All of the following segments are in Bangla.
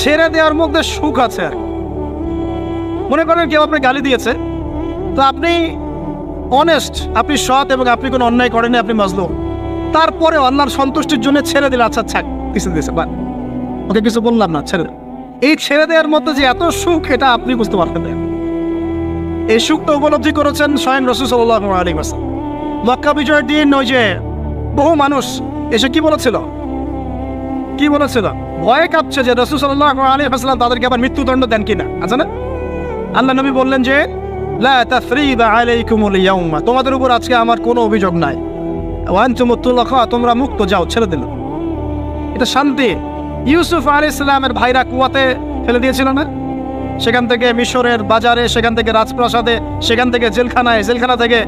ছেড়ে দেওয়ার মধ্যে সুখ আছে আর কি। মনে করেন কেউ আপনি গালি দিয়েছে, তো আপনি অনেস্ট, আপনি সৎ এবং আপনি কোনো অন্যায় করেননি, আপনি মাজলুম, তারপরে আল্লাহর সন্তুষ্টির জন্য ছেড়ে দিলে, আচ্ছা ছাড়, কিছু দিয়েছে বা ওকে কিছু বললাম না, ছেড়ে দেন। এই ছেড়ে দেওয়ার মধ্যে যে এত সুখ, এটা আপনি বুঝতে পারবেন না। এই সুখটা উপলব্ধি করেছেন স্বয়ং রাসূল সাল্লাল্লাহু আলাইহি ওয়াসাল্লাম। মক্কা বিজয়ের দিন ওই যে বহু মানুষ এসে কি বলেছিল, ভয়ে কাঁপছে যে রাসূল সাল্লাল্লাহু আলাইহি ওয়াসাল্লাম তাদেরকে আবার মৃত্যুদণ্ড দেন কিনা, আছে না? আল্লাহ নবী বললেন যে লা তাসরিবা আলাইকুমুল ইয়াউমা, তোমাদের উপর আজকে আমার কোনো অভিযোগ নাই, ওয়া আনতুমুত তুলাকা, তোমরা মুক্ত, যাও, ছেড়ে দিল। এটা শান্তি। ইউসুফ আলাইহিস সালামের ভাইরা কুয়াতে ফেলে দিয়েছিল না, সেখান থেকে মিশরের বাজারে, সেখান থেকে রাজপ্রাসাদে, সেখান থেকে জেলখানায়, জেলখানা থেকে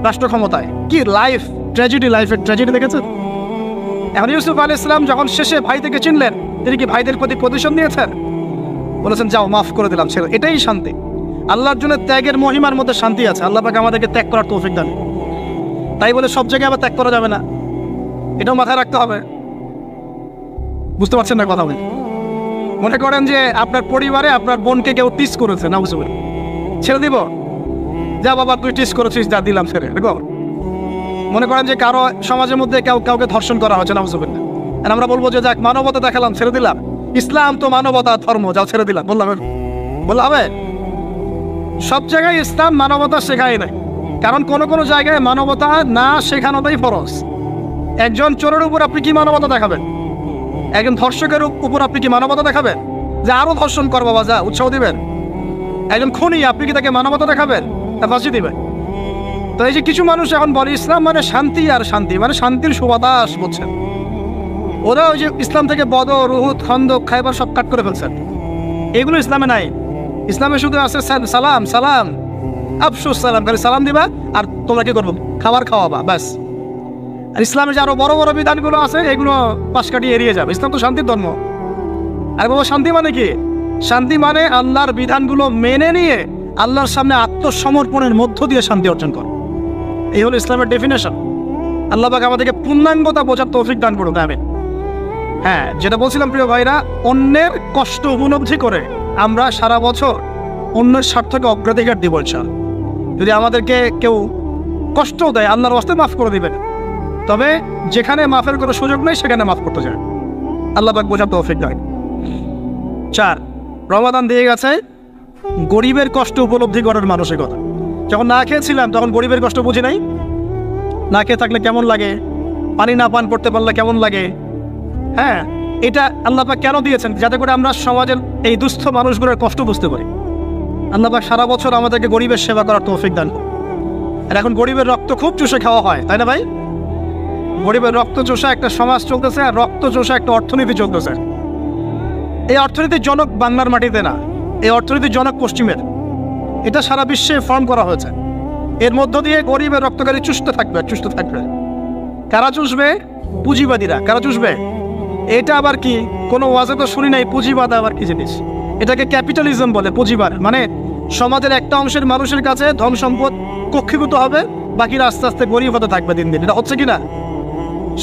রাষ্ট্র ক্ষমতায়। কি লাইফ, ট্র্যাজেডি, লাইফের ট্র্যাজেডি দেখেছেন? এখন ইউসুফ আলাইহিস সালাম যখন শেষে ভাই থেকে চিনলেন, তিনি কি ভাইদের প্রতি প্রতিশোধ নিয়েছেন? বলেছেন যাও, মাফ করে দিলাম, ছেড়ে। এটাই শান্তি। আল্লাহর জন্য ত্যাগের মহিমার মধ্যে শান্তি আছে। আল্লাহ পাক আমাদেরকে ত্যাগ করার তৌফিক দান। তাই বলে সব জায়গায় আবার ত্যাগ করা যাবে না, এটাও মাথায় রাখতে হবে। বুঝতে পারছেন না কথা? মনে করেন যে আপনার পরিবারে আপনার বোনকে কেউ টিস করেছে, না বুঝতে পারি, ছেড়ে দিব? যা বাবা, তুই টিস করেছিস, যা, দিলাম, ছেড়ে। মনে করেন যে কারো সমাজের মধ্যে কাউকে ধর্ষণ করা হচ্ছে, না বুঝতে পারি, আর আমরা বলবো যে যাক, মানবতা দেখালাম, ছেড়ে দিলাম। ইসলাম তো মানবতা ধর্ম, যাও, ছেড়ে দিলাম, বললাম হবে? সব জায়গায় ইসলাম মানবতা শেখায় নাই, কারণ কোনো জায়গায় মানবতা না শেখানোটাই ফরজ। একজন চোরের উপর আপনি কি মানবতা দেখাবেন? একজন ধর্ষকের উপর আপনি কি মানবতা দেখাবেন যে আরো ধর্ষণ কর বাবা, যা, উৎসাহ দিবেন? একজন খুনি, আপনি কি তাকে মানবতা দেখাবেন? তা ফাঁসি দিবেন? তো এই যে কিছু মানুষ এখন বলে ইসলাম মানে শান্তি, আর শান্তি মানে শান্তির সুবাতাস, বলছেন ওরা। ওই যে ইসলাম থেকে বদর, উহুদ, খন্দক, খায়বার সব কাট করে ফেলছেন। এগুলো ইসলামে নাই। ইসলামে শুধু আছে সালাম, সালাম, আফসুস সালাম, খালি সালাম দিবা আর তোমরা কি করবো, খাবার খাওয়াবা, ব্যাস। আর ইসলামের যে আরো বড় বড় বিধানগুলো আছে, এগুলো পাশ কাটিয়ে এড়িয়ে যাবে। ইসলাম তো শান্তির ধর্ম। আর বাবা, শান্তি মানে কি? শান্তি মানে আল্লাহর বিধানগুলো মেনে নিয়ে আল্লাহর সামনে আত্মসমর্পণের মধ্য দিয়ে শান্তি অর্জন কর। এই হলো ইসলামের ডেফিনেশন। আল্লাহ পাক আমাদেরকে পূর্ণাঙ্গতা বোঝার তৌফিক দান করুন, আমিন। হ্যাঁ, যেটা বলছিলাম প্রিয় ভাইরা, অন্যের কষ্ট উপলব্ধি করে আমরা সারা বছর অন্যের স্বার্থকে অগ্রাধিকার দিব ইনশাআল্লাহ। যদি আমাদেরকে কেউ কষ্ট দেয়, আল্লাহর ওয়াস্তে মাফ করে দিবেন, তবে যেখানে মাফের কোনো সুযোগ নেই সেখানে মাফ করতে যায়। আল্লাহ পাক বোঝার তৌফিক দেয়। 4, রমাদান দিয়ে গেছে গরিবের কষ্ট উপলব্ধি করার মানসিকতা। যখন না খেয়েছিলাম তখন গরিবের কষ্ট বুঝি নাই। না খেয়ে থাকলে কেমন লাগে, পানি না পান করতে পারলে কেমন লাগে। হ্যাঁ, এটা আল্লাহ পাক কেন দিয়েছেন? যাতে করে আমরা সমাজের এই দুস্থ মানুষগুলোর কষ্ট বুঝতে পারি। আল্লাহ পাক সারা বছর আমাদেরকে গরিবের সেবা করার তৌফিক দান। আর এখন গরিবের রক্ত খুব চুষে খাওয়া হয়, তাই না ভাই? গরিবের রক্ত চোষা একটা সমাজ চলতেছে, আর রক্ত চোষা একটা অর্থনীতি চলতেছে। এই অর্থনীতির জনক বাংলার মাটিতে না, এই অর্থনীতির জনক পশ্চিমের। এটা সারা বিশ্বে ফর্ম করা হয়েছে। এর মধ্য দিয়ে গরিবের রক্তকারী চুষতে থাকবে। কারা চুষবে? পুঁজিবাদীরা। কারা চুষবে? এটা আবার কি? কোনো ওয়াজে তো শুনি নাই পুঁজিবাদ আবার কি জিনিস। এটাকে ক্যাপিটালিজম বলে। পুঁজিবাদ মানে সমাজের একটা অংশের মানুষের কাছে ধন সম্পদ কক্ষীভূত হবে, বাকিরা আস্তে আস্তে গরিব হতে থাকবে দিন দিন। এটা হচ্ছে কিনা?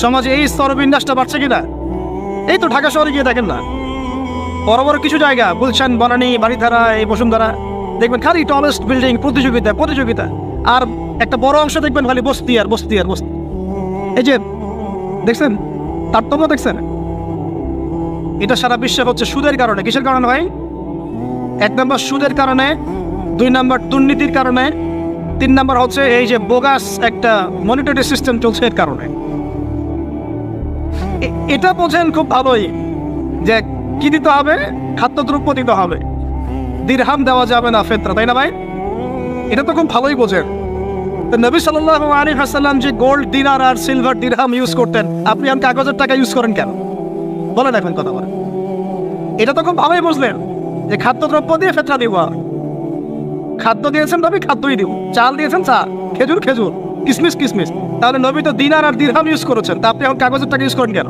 সমাজে এই স্তরবিন্যাসটা বাড়ছে কিনা? এই তো ঢাকা শহরে গিয়ে দেখেন না, বড় বড় কিছু জায়গা, গুলশান, বনানী, বাড়িধারা, এই বসুন্ধরা, দেখবেন খালি টলেস্ট বিল্ডিং, প্রতিযোগিতা। আর একটা বড় অংশ দেখবেন খালি বস্তি আর বস্তি। এই যে দেখছেন তারতম্য, দেখছেন? এটা সারা বিশ্বে হচ্ছে সুদের কারণে। কিসের কারণে ভাই? 1 নম্বর সুদের কারণে, 2 নম্বর দুর্নীতির কারণে, 3 নম্বর হচ্ছে এই যে বোগাস একটা মনিটরি সিস্টেম চলছে এর কারণে। এটা বোঝেন খুব ভালোই যে কি দিতে হবে, খাদ্যদ্রব্য দিতে হবে, দিরহাম দেওয়া যাবে না, ফেতরা, তাই না ভাই? এটা তো খুব ভালোই বোঝেন। তো নবী সাল্লাল্লাহু আলাইহি ওয়াসাল্লাম যে গোল্ড দিনার আর সিলভার দিরহাম ইউজ করতেন, আপনি এখন কাগজের টাকা ইউজ করেন কেন? বলেন এখন কথা বলেন। এটা তো খুব ভালোই বুঝলেন যে খাদ্যদ্রব্য দিয়ে ফেতরা দিব। খাদ্য দিয়েছেন নবী, খাদ্যই দিব। চাল দিয়েছেন চাল, খেজুর, কিসমিস। তাহলে নবী তো দিনার আর দিরহাম ইউজ করেছেন, তা আপনি এখন কাগজের টাকা ইউজ করেন কেন?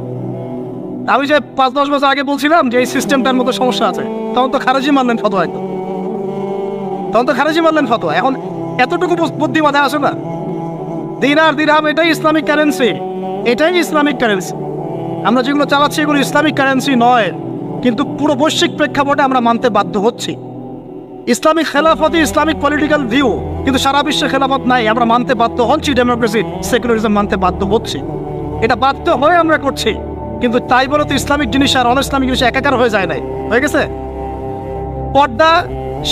আমি যে 5-10 বছর আগে বলছিলাম যে এই সিস্টেমটার মতো সমস্যা আছে, তখন তো খারেজি মানলেন ফতোয়া। এখন এতটুকু বুদ্ধি মাথায় আসে না? দিনার দিরহাম এটাই ইসলামিক কারেন্সি। আমরা যেগুলো চালাচ্ছি এগুলো ইসলামিক কারেন্সি নয়। কিন্তু পুরো বৈশ্বিক প্রেক্ষাপটে আমরা মানতে বাধ্য হচ্ছি। ইসলামিক খেলাফত, ইসলামিক পলিটিক্যাল ভিউ, কিন্তু সারা বিশ্বে খেলাফত নাই, আমরা মানতে বাধ্য হচ্ছি। ডেমোক্রেসি, সেকুলারিজম মানতে বাধ্য হচ্ছি। এটা বাধ্য হয়ে আমরা করছি, কিন্তু তাই বলে তো ইসলামিক জিনিস আর অন ইসলামিক জিনিস একাকার হয়ে যায় নাই, হয়ে গেছে। পর্দা,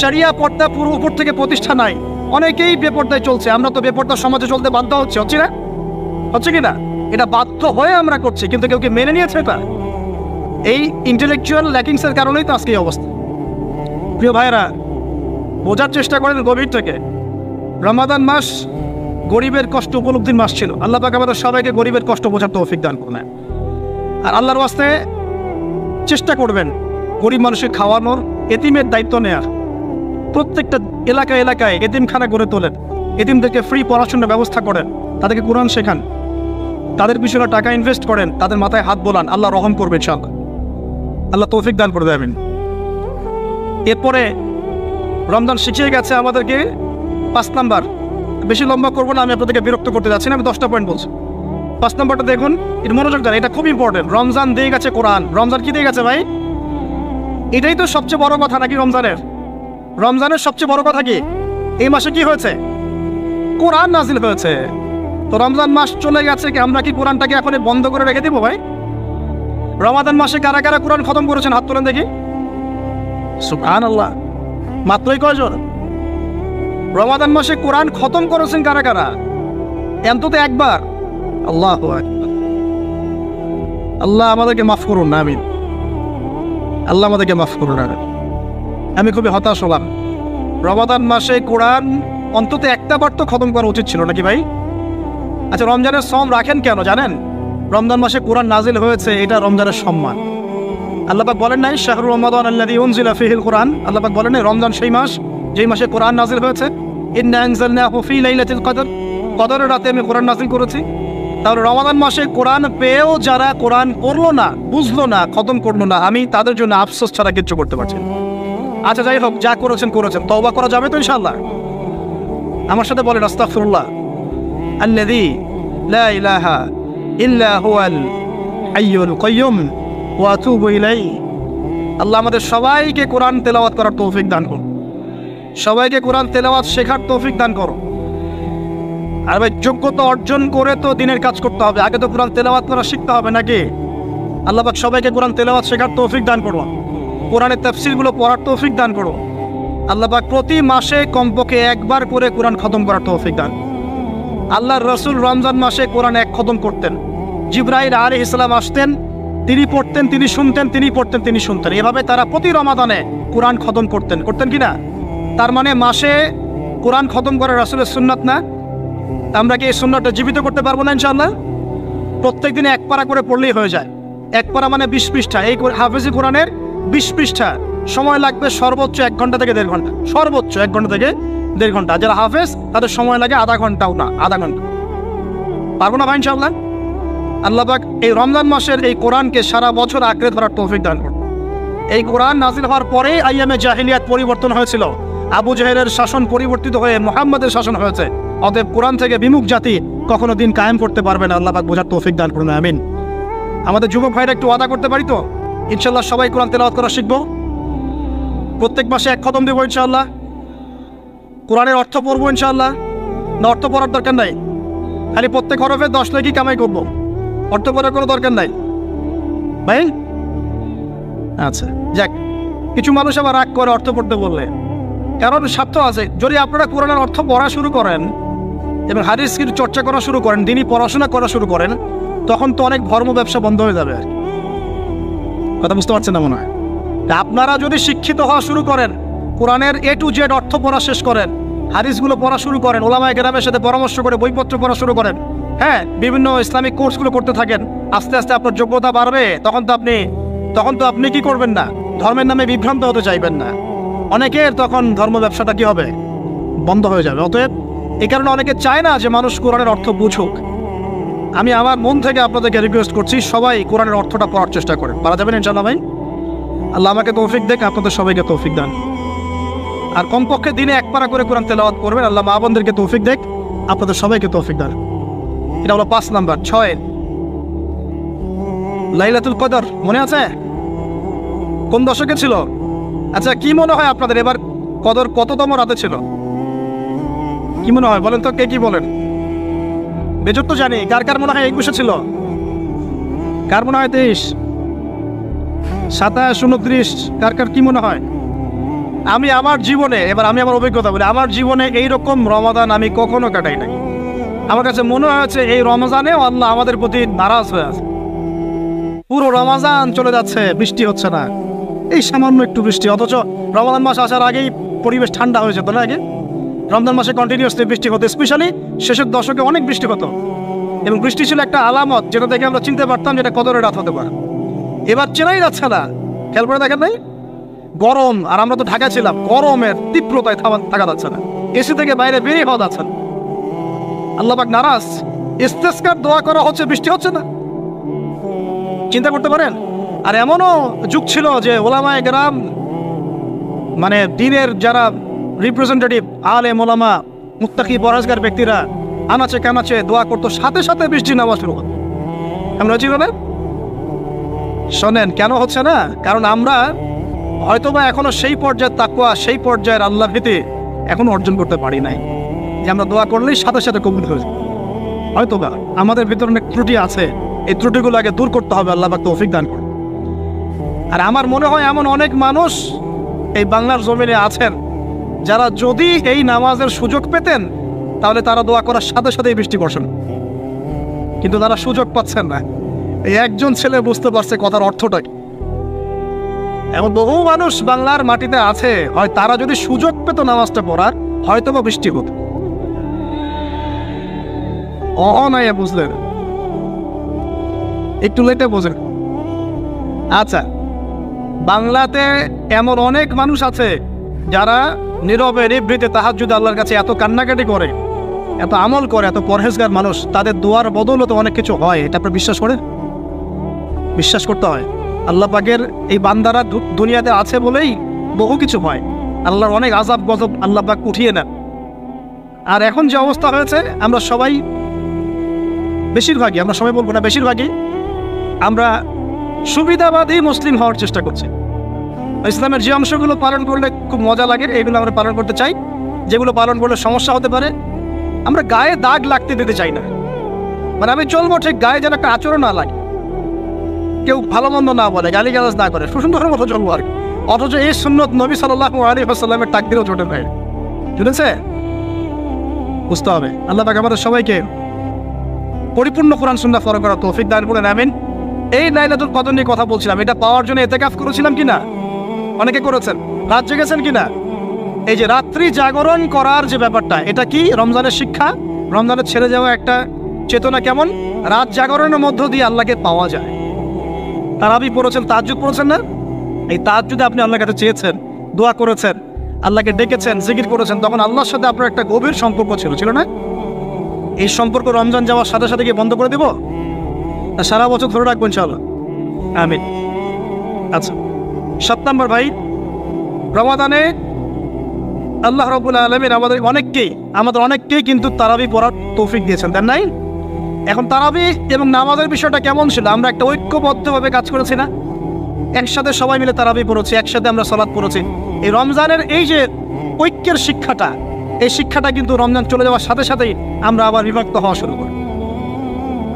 শরিয়া পর্দা পুরো উপর থেকে প্রতিষ্ঠা নাই, অনেকেই বেপর্দায় চলছে। আমরা তো বেপর্দা সমাজে চলতে বাধ্য হচ্ছে না, হচ্ছে কি না? এটা বাধ্য হয়ে আমরা করছি, কিন্তু কেউ কি মেনে নিয়েছে এটা? এই ইন্টেলেকচুয়াল ল্যাকিংসের কারণেই তো আজকে এই অবস্থা। প্রিয় ভাইরা, বোঝার চেষ্টা করেন গভীর থেকে। রমাদান মাস গরিবের কষ্ট উপলব্ধির মাস ছিল। আল্লাহ পাক আমাদের সবাইকে গরিবের কষ্ট বোঝার তৌফিক দান করুন। আর আল্লাহর ওয়াস্তে চেষ্টা করবেন গরিব মানুষকে খাওয়ানোর, এতিমের দায়িত্ব নেয়ার। প্রত্যেকটা এলাকায় এলাকায় এতিমখানা গড়ে তোলেন, এতিমদেরকে ফ্রি পড়াশোনার ব্যবস্থা করেন, তাদেরকে কোরআন শেখান, তাদের পিছনে টাকা ইনভেস্ট করেন, তাদের মাথায় হাত বোলান। আল্লাহ রহম করবেন ইনশাআল্লাহ, আল্লাহ তৌফিক দান করে দেবেন। এরপরে রমজান শিখিয়ে গেছে আমাদেরকে 5 নাম্বার। বেশি লম্বা করবো না, আমি আপনাদেরকে বিরক্ত করতে যাচ্ছি না, আমি 10টা পয়েন্ট বলছি। 5 নাম্বারটা দেখুন, এর মনোযোগ দেন, এটা খুব ইম্পর্টেন্ট। রমজান দিয়ে গেছে কোরআন। রমজান কি দিয়ে গেছে ভাই? এটাই তো সবচেয়ে বড় কথা নাকি? রমজানের সবচেয়ে বড় কথা কি? এই মাসে কি হয়েছে? কোরআন নাজিল হয়েছে। তো রমজান মাস চলে গেছে, কি আমরা কি কোরআনটাকে এখন বন্ধ করে রেখে দিব ভাই? রমাদান মাসে কারা কারা কোরআন খতম করেছেন হাত তোলেন দেখি। সুবহানাল্লাহ, মাত্রই কয়জন? রমাদান মাসে কোরআন খতম করেছেন কারা কারা? অন্তত একবার। আল্লাহু আকবার। আল্লাহ আমাদেরকে মাফ করুন না, আমিন। আল্লাহ আমাদেরকে মাফ করুন। আমি খুবই হতাশ হলাম। রমাদান মাসে কোরআন অন্তত একটা বার তো খতম করা উচিত ছিল নাকি ভাই? আচ্ছা, রমজানের সম রাখেন কেন জানেন? রমজান মাসে কোরআন নাজিল হয়েছে, এটা রমজানের সম্মান। আল্লাহ পাক বলেন নাই শাহরুর রমাদান আল্লাযী উনজিলা ফীহিল কোরআন? আল্লাহ পাক বলেন নাই রমজান সেই মাস যেই মাসে কোরআন নাজিল হয়েছে? ইন্না আনজালনাহু ফী লাইলাতিল কদর, কদরের রাতে আমি কোরআন নাজিল করেছি। তাহলে রমাদান মাসে কোরআন পেয়েও যারা কোরআন পড়লো না, বুঝলো না, খতম করলো না, আমি তাদের জন্য আফসোস ছাড়া কিচ্ছু করতে পারছি না। আচ্ছা যাই হোক, যা করেছেন তওবা করা যাবে তো ইনশাআল্লাহ? আমার সাথে বলেন আস্তাগফিরুল্লাহ আল্লাযী লা ইলাহা ইল্লা হুয়াল হাইয়ুল কাইয়্যুম ওয়া আতুবু ইলাইহি। আল্লাহ আমাদের সবাইকে কোরআন তেলাওয়াত করার তৌফিক দান করুন, সবাইকে কোরআন তেলাওয়াত শেখার তৌফিক দান করুন। আর ভাই, যোগ্যতা অর্জন করে তো দিনের কাজ করতে হবে, আগে তো কোরআন তেলাওয়াত করা শিখতে হবে নাকি? আল্লাহ পাক সবাইকে কোরআন তেলাওয়াত শেখার তৌফিক দান করুন, কোরআনের তাফসীরগুলো পড়ার তৌফিক দান করুন। আল্লাহ পাক প্রতি মাসে কমপক্ষে একবার করে কোরআন খতম করার তৌফিক দান। আল্লাহর রাসূল রমজান মাসে কোরআন এক খতম করতেন। জিবরাইল আলাইহিস সালাম আসতেন, তিনি পড়তেন, তিনি শুনতেন, তিনি পড়তেন, তিনি শুনতেন। এভাবে তারা প্রতি রমাদানে কোরআন খতম করতেন কি না? তার মানে মাসে কোরআন খতম করা রাসূলের সুন্নাত না? আমরা কি এই সুন্নাতটা জীবিত করতে পারবো না ইনশাআল্লাহ? প্রত্যেক দিনে এক পারা করে পড়লেই হয়ে যায়। এক পারা মানে 20 পৃষ্ঠা। এই হাফেজি কোরআনের 20 পৃষ্ঠা, সময় লাগবে সর্বোচ্চ 1 ঘন্টা থেকে 1.5 ঘন্টা, সর্বোচ্চ 1 ঘন্টা থেকে 1.5 ঘন্টা। যারা হাফেজ তাদের সময় লাগে আধা ঘন্টাও না, আধা ঘন্টা। পারবো না ভাই ইনশাআল্লাহ? আল্লাহ পাক এই রমজান মাসের এই কোরআনকে সারা বছর আঁকড়ে ধরার তৌফিক দান করুন। এই কোরআন নাজিল হওয়ার পরে আইয়ামে জাহিলিয়াত পরিবর্তন হয়েছিল, আবু জাহেলের শাসন পরিবর্তিত হয়ে মুহাম্মাদের শাসন হয়েছে। অতএব কোরআন থেকে বিমুখ জাতি কখনো দিন কায়েম করতে পারবে না। আল্লাহ পাক বোঝার তৌফিক দান করুন, আমিন। আমাদের যুবক ভাইরা একটু ওয়াদা করতে পারি তো ইনশাআল্লাহ সবাই কোরআন তেলাওয়াত করা শিখবো, প্রত্যেক মাসে এক খতম দেবো ইনশাআল্লাহ, কোরআনের অর্থ পড়বো ইনশাআল্লাহ। না অর্থ পড়ার দরকার নাই, খালি প্রত্যেক হরফে 10 নেকি কামাই করবো, অর্থ পড়ার কোনো দরকার নাই ভাই? আচ্ছা যাক, কিছু মানুষ আবার রাগ করে অর্থ পড়তে বললে, কারণ স্বার্থ আছে। যদি আপনারা কোরআনের অর্থ পড়া শুরু করেন এবং হাদিসের চর্চা করা শুরু করেন, দিনই পড়াশোনা করা শুরু করেন, তখন তো অনেক ধর্ম ব্যবসা বন্ধ হয়ে যাবে। কথা বুঝতে পারছেন না মনে হয়? আপনারা যদি শিক্ষিত হওয়া শুরু করেন, কোরআনের A to Z অর্থ পড়া শেষ করেন, হাদিসগুলো পড়া শুরু করেন, ওলামায়ে কেরামের সাথে পরামর্শ করে বইপত্র পড়া শুরু করেন, হ্যাঁ, বিভিন্ন ইসলামিক কোর্সগুলো করতে থাকেন, আস্তে আস্তে আপনার যোগ্যতা বাড়বে। তখন তো আপনি কি করবেন না? ধর্মের নামে বিভ্রান্ত হতে চাইবেন না। অনেকের তখন ধর্ম ব্যবসাটা কি হবে? বন্ধ হয়ে যাবে। অতএব এই কারণে অনেকে চায় না যে মানুষ কোরআনের অর্থ বুঝুক। আমি আমার মন থেকে আপনাদেরকে রিকোয়েস্ট করছি, সবাই কোরআনের অর্থটা পড়ার চেষ্টা করেন। পারা যাবেন ইনশাআল্লাহ ভাই? আল্লাহ আমাকে তৌফিক দেখ, আপনাদের সবাইকে তৌফিক দান। আর কমপক্ষে দিনে এক পারা করে কোরআন তেলাওয়াত করবেন। আল্লাহ মা বোনদেরকে তৌফিক দেখ, আপনাদের সবাইকে তৌফিক দান। এটা হলো 5 নাম্বার। 6 লাইলাতুল কদর মনে আছে? কোন দশকে ছিল? আচ্ছা, কি মনে হয় আপনাদের এবার কদর কততম রাতে ছিল? কি মনে হয় বলেন তো, কে কি বলেন? বেজর তো জানি, কার কার মনে হয় 21-এ ছিল? কার মনে হয় 23, 27, 29? কার কার কি মনে হয়? আমি আমার জীবনে, এবার আমি আমার অভিজ্ঞতা বলি, আমার জীবনে এইরকম রমাদান আমি কখনো কাটাই নাই। আমার কাছে মনে হয়েছে এই রমজানেও আল্লাহ আমাদের প্রতি নারাজ হয়ে আছে। পুরো রমজান চলে যাচ্ছে, বৃষ্টি হচ্ছে না, এই সামান্য একটু বৃষ্টি, অথচ রমজান মাস আসার আগেই পরিবেশ ঠান্ডা হয়ে যেত না? আগে রমজান মাসে কন্টিনিউসলি বৃষ্টি হতো, স্পেশালি শেষের দশকে অনেক বৃষ্টি হতো, এবং বৃষ্টি ছিল একটা আলামত যেটা দেখে আমরা চিনতে পারতাম যেটা কদরের রাত হতে পারে। এবার চেনাই যাচ্ছে না, খেয়াল করে দেখেন নাই? গরম, আর আমরা তো ঢাকা ছিলাম, গরমের তীব্রতায় থাকা যাচ্ছে না, এসি থেকে বাইরে বেরিয়ে হওয়া যাচ্ছে না। আল্লাহ পাক নারাজ, ইস্তেসকার দোয়া করা হচ্ছে, বৃষ্টি হচ্ছে না। চিন্তা করতে পারেন? আর এমনও যুগ ছিল যে ওলামায়ে কেরাম, মানে দ্বীনের যারা রিপ্রেজেন্টেটিভ, আলেম ওলামা, মুত্তাকি পরহেজগার ব্যক্তিরা আনাচে কানাচে দোয়া করতো, সাথে সাথে বৃষ্টি নামা শুরু হতো। আমরা জীবনে শোনেন কেন হচ্ছে না? কারণ আমরা হয়তোবা এখনো সেই পর্যায়ের তাকওয়া, সেই পর্যায়ের আল্লাহ ভীতি এখনো অর্জন করতে পারি নাই, যে আমরা দোয়া করলেই সাথে সাথে কবুল হয়ে যায়। হয়তোবা আমাদের ভিতরে অনেক ত্রুটি আছে, এই ত্রুটিগুলো আগে দূর করতে হবে, আল্লাহ পাক তৌফিক দান করুন। আর আমার মনে হয় এমন অনেক মানুষ এই বাংলার জমিনে আছেন যারা যদি এই নামাজের সুযোগ পেতেন তাহলে তারা দোয়া করার সাথে সাথেই বৃষ্টি বর্ষণ, কিন্তু তারা সুযোগ পাচ্ছেন না। এই একজন ছেলে বুঝতে পারছে কথার অর্থটা কি। এমন বহু মানুষ বাংলার মাটিতে আছে, হয় তারা যদি সুযোগ পেত নামাজটা পড়ার, হয়তো বা বৃষ্টি হতো। নাই বুঝলেন, একটু লেটে বোঝেন। আচ্ছা, বাংলাতে এমন অনেক মানুষ আছে যারা নীরবে নিভৃতে তাহাজ্জুদে আল্লাহর কাছে এত কান্নাকাটি করে, এত আমল করে, এত পরহেজগার মানুষ, তাদের দোয়ার বদৌলতে অনেক কিছু হয়। এটা আপনি বিশ্বাস করেন? বিশ্বাস করতে হয়। আল্লাহ পাকের এই বান্দারা দুনিয়াতে আছে বলেই বহু কিছু হয়। আল্লাহর অনেক আযাব গজব আল্লাহ পাক উঠিয়ে নেন। আর এখন যে অবস্থা হয়েছে, আমরা সবাই, বেশিরভাগই, আমরা সবাই বলবো না, বেশিরভাগই আমরা সুবিধাবাদী মুসলিম হওয়ার চেষ্টা করছি। ইসলামের যে অংশগুলো পালন করলে খুব মজা লাগে এগুলো আমরা পালন করতে চাই, যেগুলো পালন করলে সমস্যা হতে পারে আমরা গায়ে দাগ লাগতে দিতে চাই না। মানে আমি চলবো ঠিক, গায়ে যেন একটা আচরণ না লাগে, কেউ ভালো মন্দ না বলে, গালিগালাজ না করে, সুন্দরের মতো চলবো আর কি। অথচ এই সুন্নত নবী সাল্লাল্লাহু আলাইহি ওয়াসাল্লামের তাকদীরেও জোটে ভাই, বুঝেছে? বুঝতে হবে। আল্লাহ পাক আমাদের সবাইকে পরিপূর্ণ কোরআন সুন্নাহ ফলো করার তৌফিক দান করুন, আমিন। এই লাইলাতুল কদর নিয়ে কথা বলছিলাম, এটা পাওয়ার জন্য ইতিকাফ করেছিলাম কিনা? অনেকে করেছেন। রাত জেগেছেন কিনা? এই যে রাত্রি জাগরণ করার যে ব্যাপারটা, এটা কি রমজানের শিক্ষা? রমজানের ছেড়ে যাওয়া একটা চেতনা কেমন? রাত জাগরণের মধ্য দিয়ে আল্লাহকে পাওয়া যায়। তারাবি পড়েছেন, তাহাজ্জুদ পড়েছেন না? এই তাহাজ্জুদে আপনি আল্লাহর কাছে চেয়েছেন, দোয়া করেছেন, আল্লাহকে ডেকেছেন, জিকির করেছেন, তখন আল্লাহর সাথে আপনার একটা গভীর সম্পর্ক ছিল না? এই সম্পর্ক রমজান যাওয়ার সাথে সাথে কি বন্ধ করে দেব? সারা বছর ধরে রাখবো ইনশাআল্লাহ, আমিন। আচ্ছা, 7 নম্বর ভাই, রমাদানে আল্লাহ রাব্বুল আলামিন আমাদের অনেককেই কিন্তু তারাবি পড়ার তৌফিক দিয়েছেন, তাই নাই? এখন তারাবি এবং নামাজের বিষয়টা কেমন ছিল? আমরা একটা ঐক্যবদ্ধভাবে কাজ করেছি না? একসাথে সবাই মিলে তারাবি পড়েছি, একসাথে আমরা সালাত পড়েছি। এই রমজানের এই যে ঐক্যের শিক্ষাটা, এই শিক্ষাটা কিন্তু রমজান চলে যাওয়ার সাথে সাথেই আমরা আবার বিভক্ত হওয়া শুরু করি।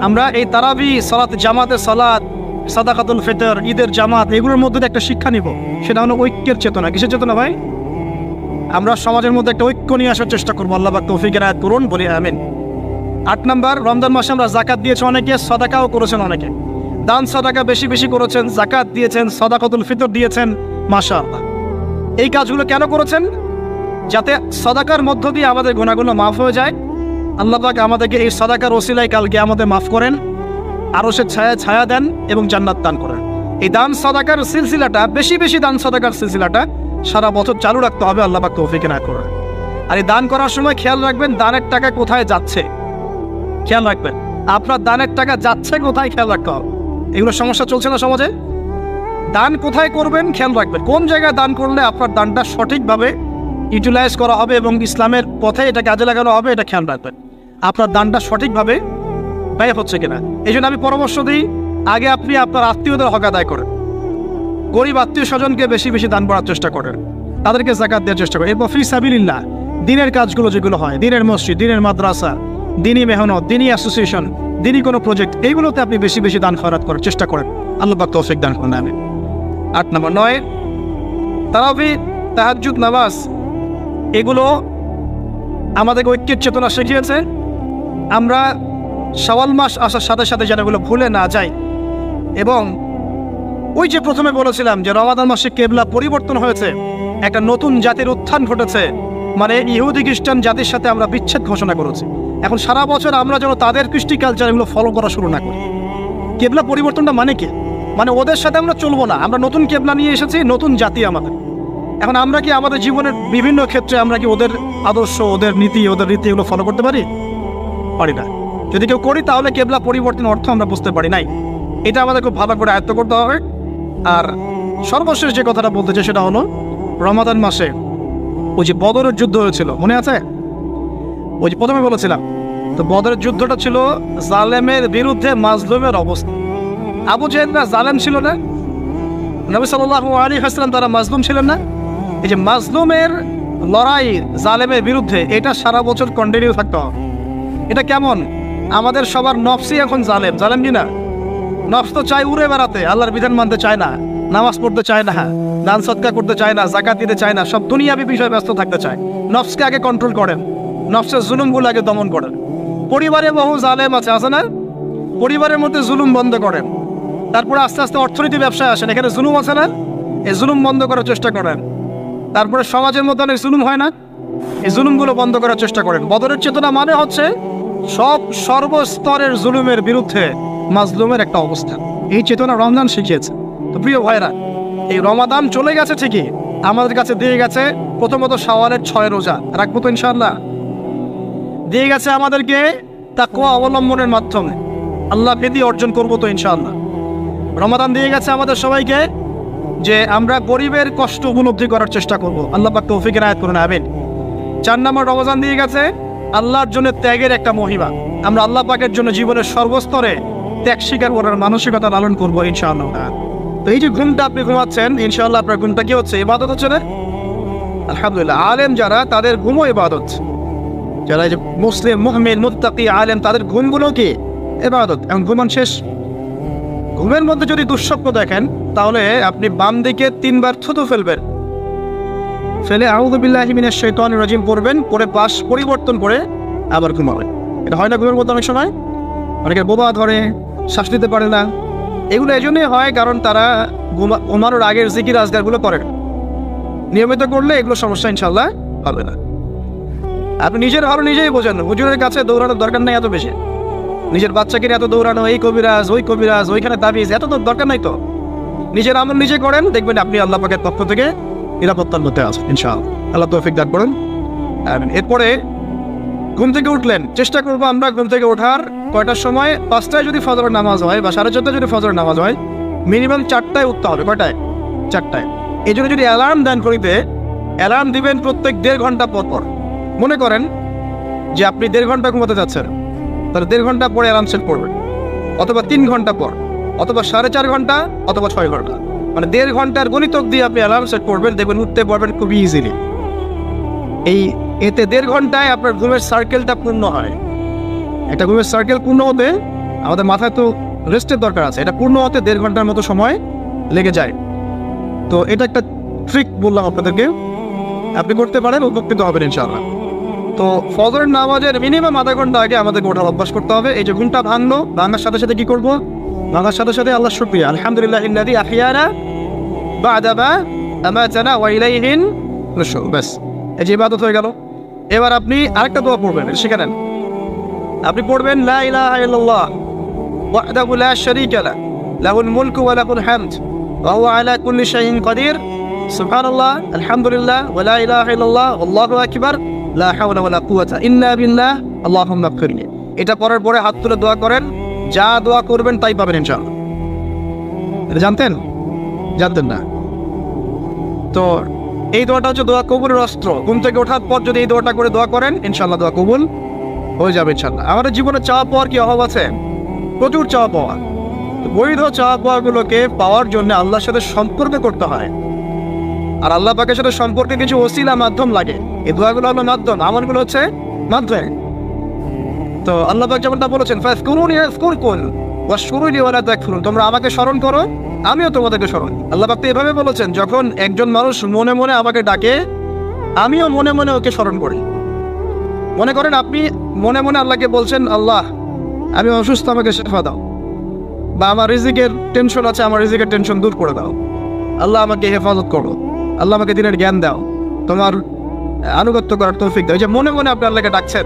আমরা এই তারাবি, সালাত, জামাতের সালাত, সাদাকাতুল ফিতর, ঈদের জামাত, এগুলোর মধ্যে একটা শিক্ষা নিব, সেটা হলো ঐক্যের চেতনা। কিসের চেতনা ভাই? আমরা সমাজের মধ্যে একটা ঐক্য নিয়ে আসার চেষ্টা করবো। আল্লাহ পাক তৌফিক এনায়েত করুন, বলি আমিন। 8 নম্বর, রমজান মাসে আমরা যাকাত দিয়েছি অনেকে, সাদাকাও করেছেন অনেকে। দান সাদাকা বেশি বেশি করেছেন, যাকাত দিয়েছেন, সাদাকাতুল ফিতর দিয়েছেন, মাশাআল্লাহ। এই কাজগুলো কেন করেছেন? যাতে সাদাকার মধ্য দিয়ে আমাদের গুনাহগুলো মাফ হয়ে যায়। আল্লাহ পাক আমাদেরকে এই সাদাকার ওসিলায় কালকে আমাদের মাফ করেন, আরশের ছায়া দেন এবং জান্নাত দান করেন। এই দান সাদাকার সিলসিলাটা, বেশি বেশি দান সাদাকার সিলসিলাটা সারা বছর চালু রাখতে হবে, আল্লাহ পাক তৌফিক এনায়েত করুন। আর এই দান করার সময় খেয়াল রাখবেন দানের টাকা কোথায় যাচ্ছে, খেয়াল রাখবেন আপনার দানের টাকা যাচ্ছে কোথায়, খেয়াল রাখতে হবে। এগুলো সমস্যা চলছে না সমাজে? দান কোথায় করবেন খেয়াল রাখবেন, কোন জায়গায় দান করলে আপনার দানটা সঠিকভাবে ইউটিলাইজ করা হবে এবং ইসলামের পথে এটা কাজে লাগানো হবে, এটা খেয়াল রাখবেন। আপনার দানটা সঠিকভাবে ব্যয় হচ্ছে কিনা। এই জন্য আমি পরামর্শ দিই, আগে আপনি আপনার আত্মীয়দের হক আদায় করেন। গরিব আত্মীয় স্বজনকে বেশি বেশি দান করার চেষ্টা করেন, তাদেরকে যাকাত দেওয়ার চেষ্টা করেন। এরপর ফি সাবিলিল্লাহ, দিনের কাজগুলো যেগুলো হয়, দিনের মসজিদ, দিনের মাদ্রাসা, দিনী মেহনত, দিনী অ্যাসোসিয়েশন, দিনী কোনো প্রজেক্ট, এইগুলোতে আপনি বেশি বেশি দান খয়রাত করার চেষ্টা করেন। আল্লাহ পাক তৌফিক দান করেন, আমিন। 8 নম্বর 9, তারাবি, তাহাজ্জুদ, নামাজ, এগুলো আমাদেরকে ঐক্যের চেতনা শিখিয়েছে। আমরা শাওয়াল মাস আসার সাথে সাথে যেন এগুলো ভুলে না যাই। এবং ওই যে প্রথমে বলেছিলাম যে রমাদান মাসে কেবলা পরিবর্তন হয়েছে, একটা নতুন জাতির উত্থান ঘটেছে, মানে ইহুদি খ্রিস্টান জাতির সাথে আমরা বিচ্ছেদ ঘোষণা করেছি। এখন সারা বছর আমরা যেন তাদের কৃষ্টি কালচার এগুলো ফলো করা শুরু না করি। কেবলা পরিবর্তনটা মানে কি? মানে ওদের সাথে আমরা চলবো না, আমরা নতুন কেবলা নিয়ে এসেছি, নতুন জাতি আমাদের। এখন আমরা কি আমাদের জীবনের বিভিন্ন ক্ষেত্রে আমরা কি ওদের আদর্শ, ওদের নীতি, ওদের রীতি এগুলো ফলো করতে পারি? পারি না। যদি কেউ করি তাহলে কেবলা পরিবর্তন অর্থ আমরা বুঝতে পারি নাই। এটা আমাদের খুব ভালো করে আয়ত্ত করতে হবে। আর সর্বশেষ যে কথাটা বলতে চাই সেটা হলো, রমাদান মাসে ওই যে বদরের যুদ্ধ হয়েছিল, মনে আছে? ওই যে প্রথমে বলেছিলাম, তো বদরের যুদ্ধটা ছিল জালেমের বিরুদ্ধে মাজলুমের অবস্থা। আবু জেহেলরা জালেম ছিল না, নবী সাল্লাল্লাহু আলাইহি ওয়াসাল্লাম তারা মাজলুম ছিলেন না। এই যে মাজলুমের লড়াই জালেমের বিরুদ্ধে, এটা সারা বছর কন্টিনিউ থাকতে হবে। এটা কেমন? আমাদের সবার নফসই এখন জালেম, জালেম কিনা? নফস তো চায় উড়ে বেড়াতে, আল্লাহর বিধান মানতে চায় না, নামাজ পড়তে চায় না, দান সদকা করতে চায় না, যাকাত দিতে চায় না, সব দুনিয়াবি বিষয়ে ব্যস্ত থাকতে চায়। নফসকে আগে কন্ট্রোল করেন, নফসের জুলুমগুলো আগে দমন করেন। পরিবারে বহু জালেম আছে না? পরিবারের মধ্যে জুলুম বন্ধ করেন। তারপরে আস্তে আস্তে অর্থনীতি ব্যবসায় আসেন, এখানে জুলুম আছে না? এই জুলুম বন্ধ করার চেষ্টা করেন। তারপরে সমাজের মধ্যে অনেক জুলুম হয় না? এই জুলুমগুলো বন্ধ করার চেষ্টা করেন। বদরের চেতনা মানে হচ্ছে সর্বস্তরের জুলুমের বিরুদ্ধে মাজলুমের একটা অবস্থান। এই চেতনা রমজান শিখিয়েছে। তো প্রিয় ভাইরা, এই রমাদান চলে গেছে ঠিকই, আমাদের কাছে দিয়ে গেছে প্রথমত শাওয়ালের 6 রোজা, রাখবো তো ইনশাআল্লাহ? দিয়ে গেছে আমাদেরকে তাকওয়া অবলম্বনের মাধ্যমে আল্লাহ ভীতি অর্জন করবো তো ইনশাআল্লাহ। রমাদান দিয়ে গেছে আমাদের সবাইকে যে আমরা গরিবের কষ্ট উপলব্ধি করার চেষ্টা করব। আল্লাহ পাক তৌফিক এনায়েত করুন, আমিন। 4 নম্বর রমজান দিয়ে গেছে আল্লাহর জন্য ত্যাগের একটা মহিমা। আমরা আল্লাহ পাকের জন্য জীবনের সর্বস্তরে ত্যাগ স্বীকার করার মানসিকতা লালন করবো ইনশাআল্লাহ। তো এই যে ঘুমটা আপনি ঘুমাচ্ছেন, ইনশাআল্লাহ আপনার ঘুমটা কি হচ্ছে? ইবাদত হচ্ছে না? আলহামদুলিল্লাহ। আলেম যারা, তাদের ঘুমও ইবাদত। যারা এই যে মুসলিম, মুমিন, মুত্তাকি, আলেম, তাদের ঘুমগুলো কি ইবাদত। এখন ঘুমান শেষ, ঘুমের মধ্যে যদি দুঃস্বপ্ন দেখেন তাহলে আপনি বাম দিকে 3 বার থুতু ফেলবেন, ফেলে আউযু বিল্লাহি মিনাশ শাইতানির রাজিম পড়বেন, পরে পাশ পরিবর্তন করে আবার ঘুমাবেন। এটা হয় না ঘুমের মধ্যে অনেক সময়? অনেকের বোবা ধরে, শ্বাস নিতে পারে না। এগুলো এই জন্যই হয় কারণ তারা ঘুমানোর আগের জিকির আজগারগুলো করে না। নিয়মিত করলে এগুলো সমস্যা ইনশাআল্লাহ হবে না। আপনি নিজের ভালো নিজেই বোঝেন, হুজুরের কাছে দৌড়ানোর দরকার নেই এত বেশি। নিজের বাচ্চাকে এত দৌড়ানো, এই কবিরাজ, ওই কবিরাজ, ওইখানে তাবিজ, এত তো দরকার নাই। তো নিজের আমল নিজে করেন, দেখবেন আপনি আল্লাহ পাকের পক্ষ থেকে নিরাপত্তার মধ্যে আছেন ইনশাআল্লাহ। আল্লাহ তৌফিক দান করুন। এরপরে ঘুম থেকে উঠলেন, চেষ্টা করবো আমরা ঘুম থেকে ওঠার কয়টার সময়? 5টায় যদি ফজরের নামাজ হয় বা 4:30 যদি ফজরের নামাজ হয়, মিনিমাম 4টায় উঠতে হবে। কয়টায়? 4টায়। এই জন্য যদি অ্যালার্ম দেন করিতে, অ্যালার্ম দিবেন প্রত্যেক 1.5 ঘন্টা পর পর। মনে করেন যে আপনি 1.5 ঘন্টা ঘুমাতে যাচ্ছেন, তাহলে 1.5 ঘন্টা পরে অ্যালার্ম সেট করবেন, অথবা 3 ঘন্টা পর, অথবা 4.5 ঘন্টা, অথবা 6 ঘন্টা। মানে 1.5 ঘন্টার গণিতক দিয়ে আপনি অ্যালার্ম সেট করবেন, দেখবেন উঠতে পারবেন খুবই ইজিলি। এতে 1.5 ঘন্টায় আপনার ঘুমের সার্কেলটা পূর্ণ হয়। একটা ঘুমের সার্কেল পূর্ণ হতে আমাদের মাথায় তো রেস্টের দরকার আছে, এটা পূর্ণ হতে 1.5 ঘন্টার মতো সময় লেগে যায়। তো এটা একটা ট্রিক বললাম আপনাদেরকে, আপনি করতে পারেন, উপকৃত হবেন ইনশাআল্লাহ। তো ফজরের নামাজের মিনিমাম আধা ঘন্টা আগে আমাদেরকে ওঠার অভ্যাস করতে হবে। এই যে ঘুমটা ভাঙার সাথে সাথে কি করব? ভাঙার সাথে সাথে আল্লাহ শুকরিয়া, আলহামদুলিল্লাহিল্লাযী আহইয়ানা বা'দা মা আমাতানা ওয়া ইলাইহিন নুশুর। বাস, এই যে ইবাদত হয়ে গেল। এবার আপনি আরেকটা দোয়া পড়বেন, শিখে নেন। আপনি পড়বেন লা ইলাহা ইল্লাল্লাহ ওয়াহদাহু লা শারীকা লাহু লাহুল মুলকু ওয়া লাহুল হামদ ওয়া হুয়া আলা কুল্লি শাইইন কাদির সুবহানাল্লাহ আলহামদুলিল্লাহ ওয়া লা ইলাহা ইল্লাল্লাহ আল্লাহু আকবার লা হাওলা ওয়া লা কুওয়াতা ইল্লা বিল্লাহ আল্লাহুম্মা ইগফিরলি। এটা পড়ার পরে হাত তুলে দোয়া করেন, যা দোয়া করবেন তাই পাবেন ইনশাআল্লাহ। এটা জানতেন? জানতেন না? তো এই দোয়াটা হচ্ছে দোয়া কবুলের অস্ত্র। ঘুম থেকে ওঠার পর যদি এই দোয়াটা করে দোয়া করেন, ইনশাআল্লাহ দোয়া কবুল হয়ে যাবে ইনশাআল্লাহ। আমাদের জীবনে চাওয়া পাওয়ার কি অভাব আছে? প্রচুর চাওয়া পাওয়া। বৈধ চাওয়া পাওয়াগুলোকে পাওয়ার জন্য আল্লাহর সাথে সম্পর্ক করতে হয়, আর আল্লাহ পাকের সাথে সম্পর্কে কিছু ওসিলা মাধ্যম লাগে। এই দোয়াগুলো হলো মাধ্যম, আমলগুলো হচ্ছে মাধ্যম। তো আল্লাহ পাক যেমনটা বলেছেন, ফাযকুরুনি আযকুরকুম ওয়াশকুরুলি ওয়ালা তাকফুরুন, তোমরা আমাকে স্মরণ করো আমিও তোমাদেরকে স্মরণ। আল্লাহ পাক তো এভাবে বলেছেন, যখন একজন মানুষ মনে মনে আমাকে ডাকে আমিও মনে মনে ওকে স্মরণ করি। মনে করেন আপনি মনে মনে আল্লাহকে বলছেন, আল্লাহ আমি অসুস্থ, আমাকে শেফা দাও, বা আমার রিজিকের টেনশন আছে, আমার রিজিকের টেনশন দূর করে দাও, আল্লাহ আমাকে হেফাজত করো, আল্লাহ আমাকে দিনের জ্ঞান দাও, তোমার আনুগত্য করার তৌফিক দাও। যে মনে মনে আপনি আল্লাহকে ডাকছেন,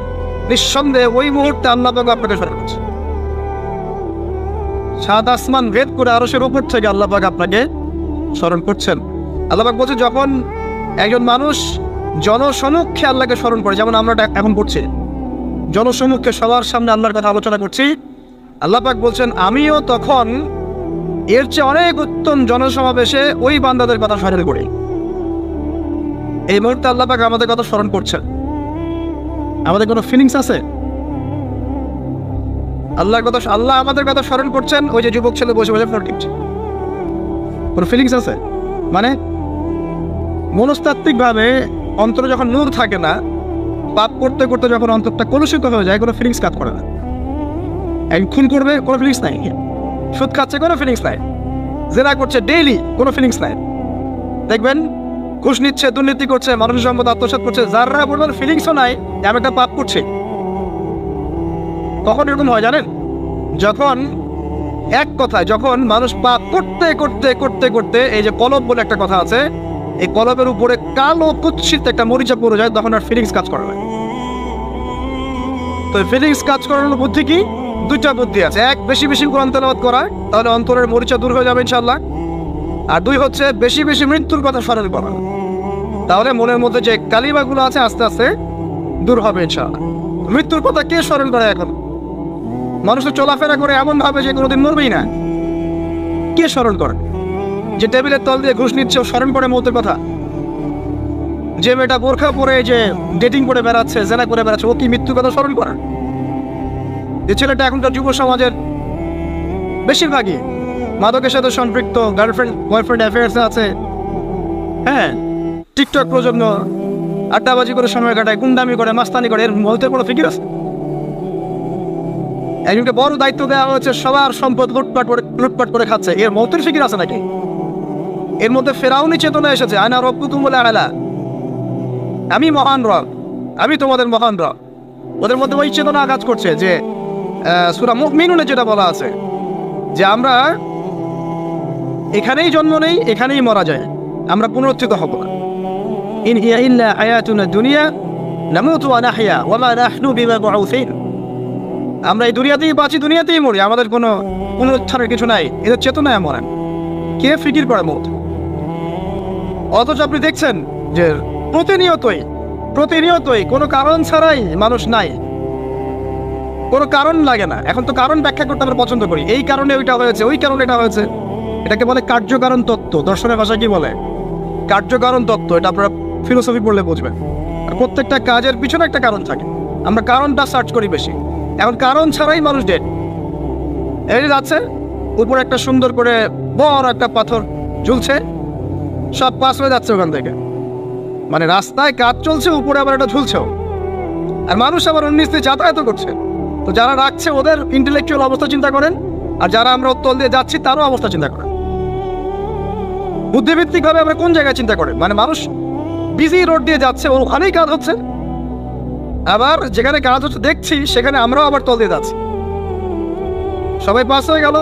নিঃসন্দেহে ওই মুহূর্তে আল্লাহ পাক আপনাকে স্মরণ করছে। সাত আসমান ভেদ করে আরশের উপর থেকে আল্লাহ পাক আপনাকে স্মরণ করছেন। আল্লাহ পাক বলছে, যখন একজন মানুষ জনসমক্ষে আল্লাহকে স্মরণ করে, যেমন আমরা এখন করছি, জনসমক্ষে সবার সামনে আল্লাহর কথা আলোচনা করছি, আল্লাহ পাক বলছেন আমিও তখন এর চেয়ে অনেক উত্তম জনসমাবেশে ওই বান্দাদের কথা স্মরণ করি। এই মুহূর্তে আল্লাহ পাক আমাদের কথা স্মরণ করছেন, আমাদের কোনো ফিলিংস আছে? আল্লাহ আমাদের কথা স্মরণ করছেন, ওই যে যুবক ছেলে বসে বসে ফোন টিপছে, কোনো ফিলিংস আছে? মানে মনস্তাত্ত্বিকভাবে অন্তরে যখন নূর থাকে না, পাপ করতে করতে যখন অন্তরটা কলুষিত হয়ে যায়, কোনো ফিলিংস কাজ করে না। খুন করবে, কোনো ফিলিংস নাই। সুদ খাচ্ছে, কোনো ফিলিংস নাই। জেনা করছে ডেইলি, কোনো ফিলিংস নাই। দেখবেন ঘুষ নিচ্ছে, দুর্নীতি করছে, মানুষের সম্পদ আত্মসাৎ করছে, যারা বলবেন ফিলিংসও নাই আমি একটা পাপ করছি। কখন এরকম হয় জানেন? যখন এক কথায় যখন মানুষ পাপ করতে করতে করতে করতে, এই যে কলব বলে একটা কথা আছে, এই কলবের উপরে কালো কুৎসিত একটা মরিচা পড়ে যায়, তখন আর ফিলিংস কাজ করে না। তো ফিলিংস কাজ করানোর বুদ্ধি কি? দুইটা বুদ্ধি আছে। এক, বেশি বেশি কোরআন তেলাওয়াত করা, তাহলে অন্তরের মরিচা দূর হয়ে যাবে ইনশাআল্লাহ। আর দুই হচ্ছে বেশি বেশি মৃত্যুর কথা স্মরণ করা, তাহলে মনের মধ্যে যে কালিমাগুলো আছে আস্তে আস্তে দূর হবে ইনশাআল্লাহ। মৃত্যুর কথা কে স্মরণ করে? এখন মানুষ তো চলাফেরা করে এমন ভাবে যে কোনোদিন মরবেই না। কে স্মরণ করে? যে টেবিলের তল দিয়ে ঘুষ নিচ্ছে ও স্মরণ করে মৌতের কথা? যে মেয়েটা বোরখা পরে যে ডেটিং করে বেড়াচ্ছে, জেনা করে বেড়াচ্ছে, ও কি মৃত্যুর কথা স্মরণ করে? যে ছেলেটা এখনকার যুব সমাজের বেশিরভাগই মাদকের সাথে সম্পৃক্ত, গার্লফ্রেন্ড বয়ফ্রেন্ড অ্যাফেয়ার্সে আছে, হ্যাঁ, টিকটক প্রজন্ম, আড্ডাবাজি করে সময় কাটায়, গুন্ডামি করে, মাস্তানি করে, এর মৌতের কোনো ফিকির আছে? একজনকে বড় দায়িত্ব দেওয়া হয়েছে, সবার সম্পদ লুটপাট করে খাচ্ছে, এর মৌতের ফিকির আছে নাকি? এর মধ্যে ফেরাউনি চেতনা এসেছে, আনা রব্বুকুম বলে আলা, আমি মহান রব, আমি তোমাদের মহান রব। ওদের মধ্যে ওই চেতনা কাজ করছে যে সূরা মুমিনুনে যেটা বলা আছে যে আমরা এখানেই জন্ম নেই, এখানেই মারা যায়, আমরা পুনরুত্থিত হব না। ইন হিয়া ইল্লা হায়াতুনা দুনিয়া নামুতু ওয়া নাহয়া ওয়া মা নাহনু বিমাবউসিন, আমরা এই দুনিয়াতেই বাঁচি, দুনিয়াতেই মরি, আমাদের কোনো পুনরুত্থানের কিছু নাই। এদের চেতনায় মরেন, কে ফিকির করে মত? অথচ আপনি দেখছেন যে প্রতিনিয়তই কোনো কারণ ছাড়াই মানুষ নাই, কোনো কারণ লাগে না। এখন তো কারণ ব্যাখ্যা করতে আমরা পছন্দ করি, এই কারণে ওইটা হয়েছে, ওই কারণে এটা হয়েছে। এটাকে বলে কার্যকারণ তত্ত্ব, দর্শনের ভাষা কি বলে? কার্যকারণ তত্ত্ব। এটা আপনারা ফিলোসফি পড়লে বুঝবেন। আর প্রত্যেকটা কাজের পিছনে একটা কারণ থাকে, আমরা কারণটা সার্চ করি বেশি। এখন কারণ ছাড়াই মানুষ ডেড। এই যাচ্ছে, উপরে একটা সুন্দর করে বড় একটা পাথর ঝুলছে, সব পাস হয়ে যাচ্ছে ওখান থেকে। মানে রাস্তায় কাজ চলছে, উপরে আবার এটা ঝুলছেও, আর মানুষ আবার অন্যস্তে যাতায়াত করছে। তো যারা রাখছে ওদের ইন্টেলেকচুয়াল অবস্থা চিন্তা করেন, আর যারা আমরা তল দিয়ে যাচ্ছি তারও অবস্থা চিন্তা করেন। বুদ্ধিভিত্তিকভাবে আমরা কোন জায়গায় চিন্তা করেন? মানে মানুষ বিজি রোড দিয়ে যাচ্ছে, ওখানেই কাজ হচ্ছে, আবার যেখানে কাজ হচ্ছে দেখছি সেখানে আমরাও আবার তল দিয়ে যাচ্ছি। সবাই পাস হয়ে গেল,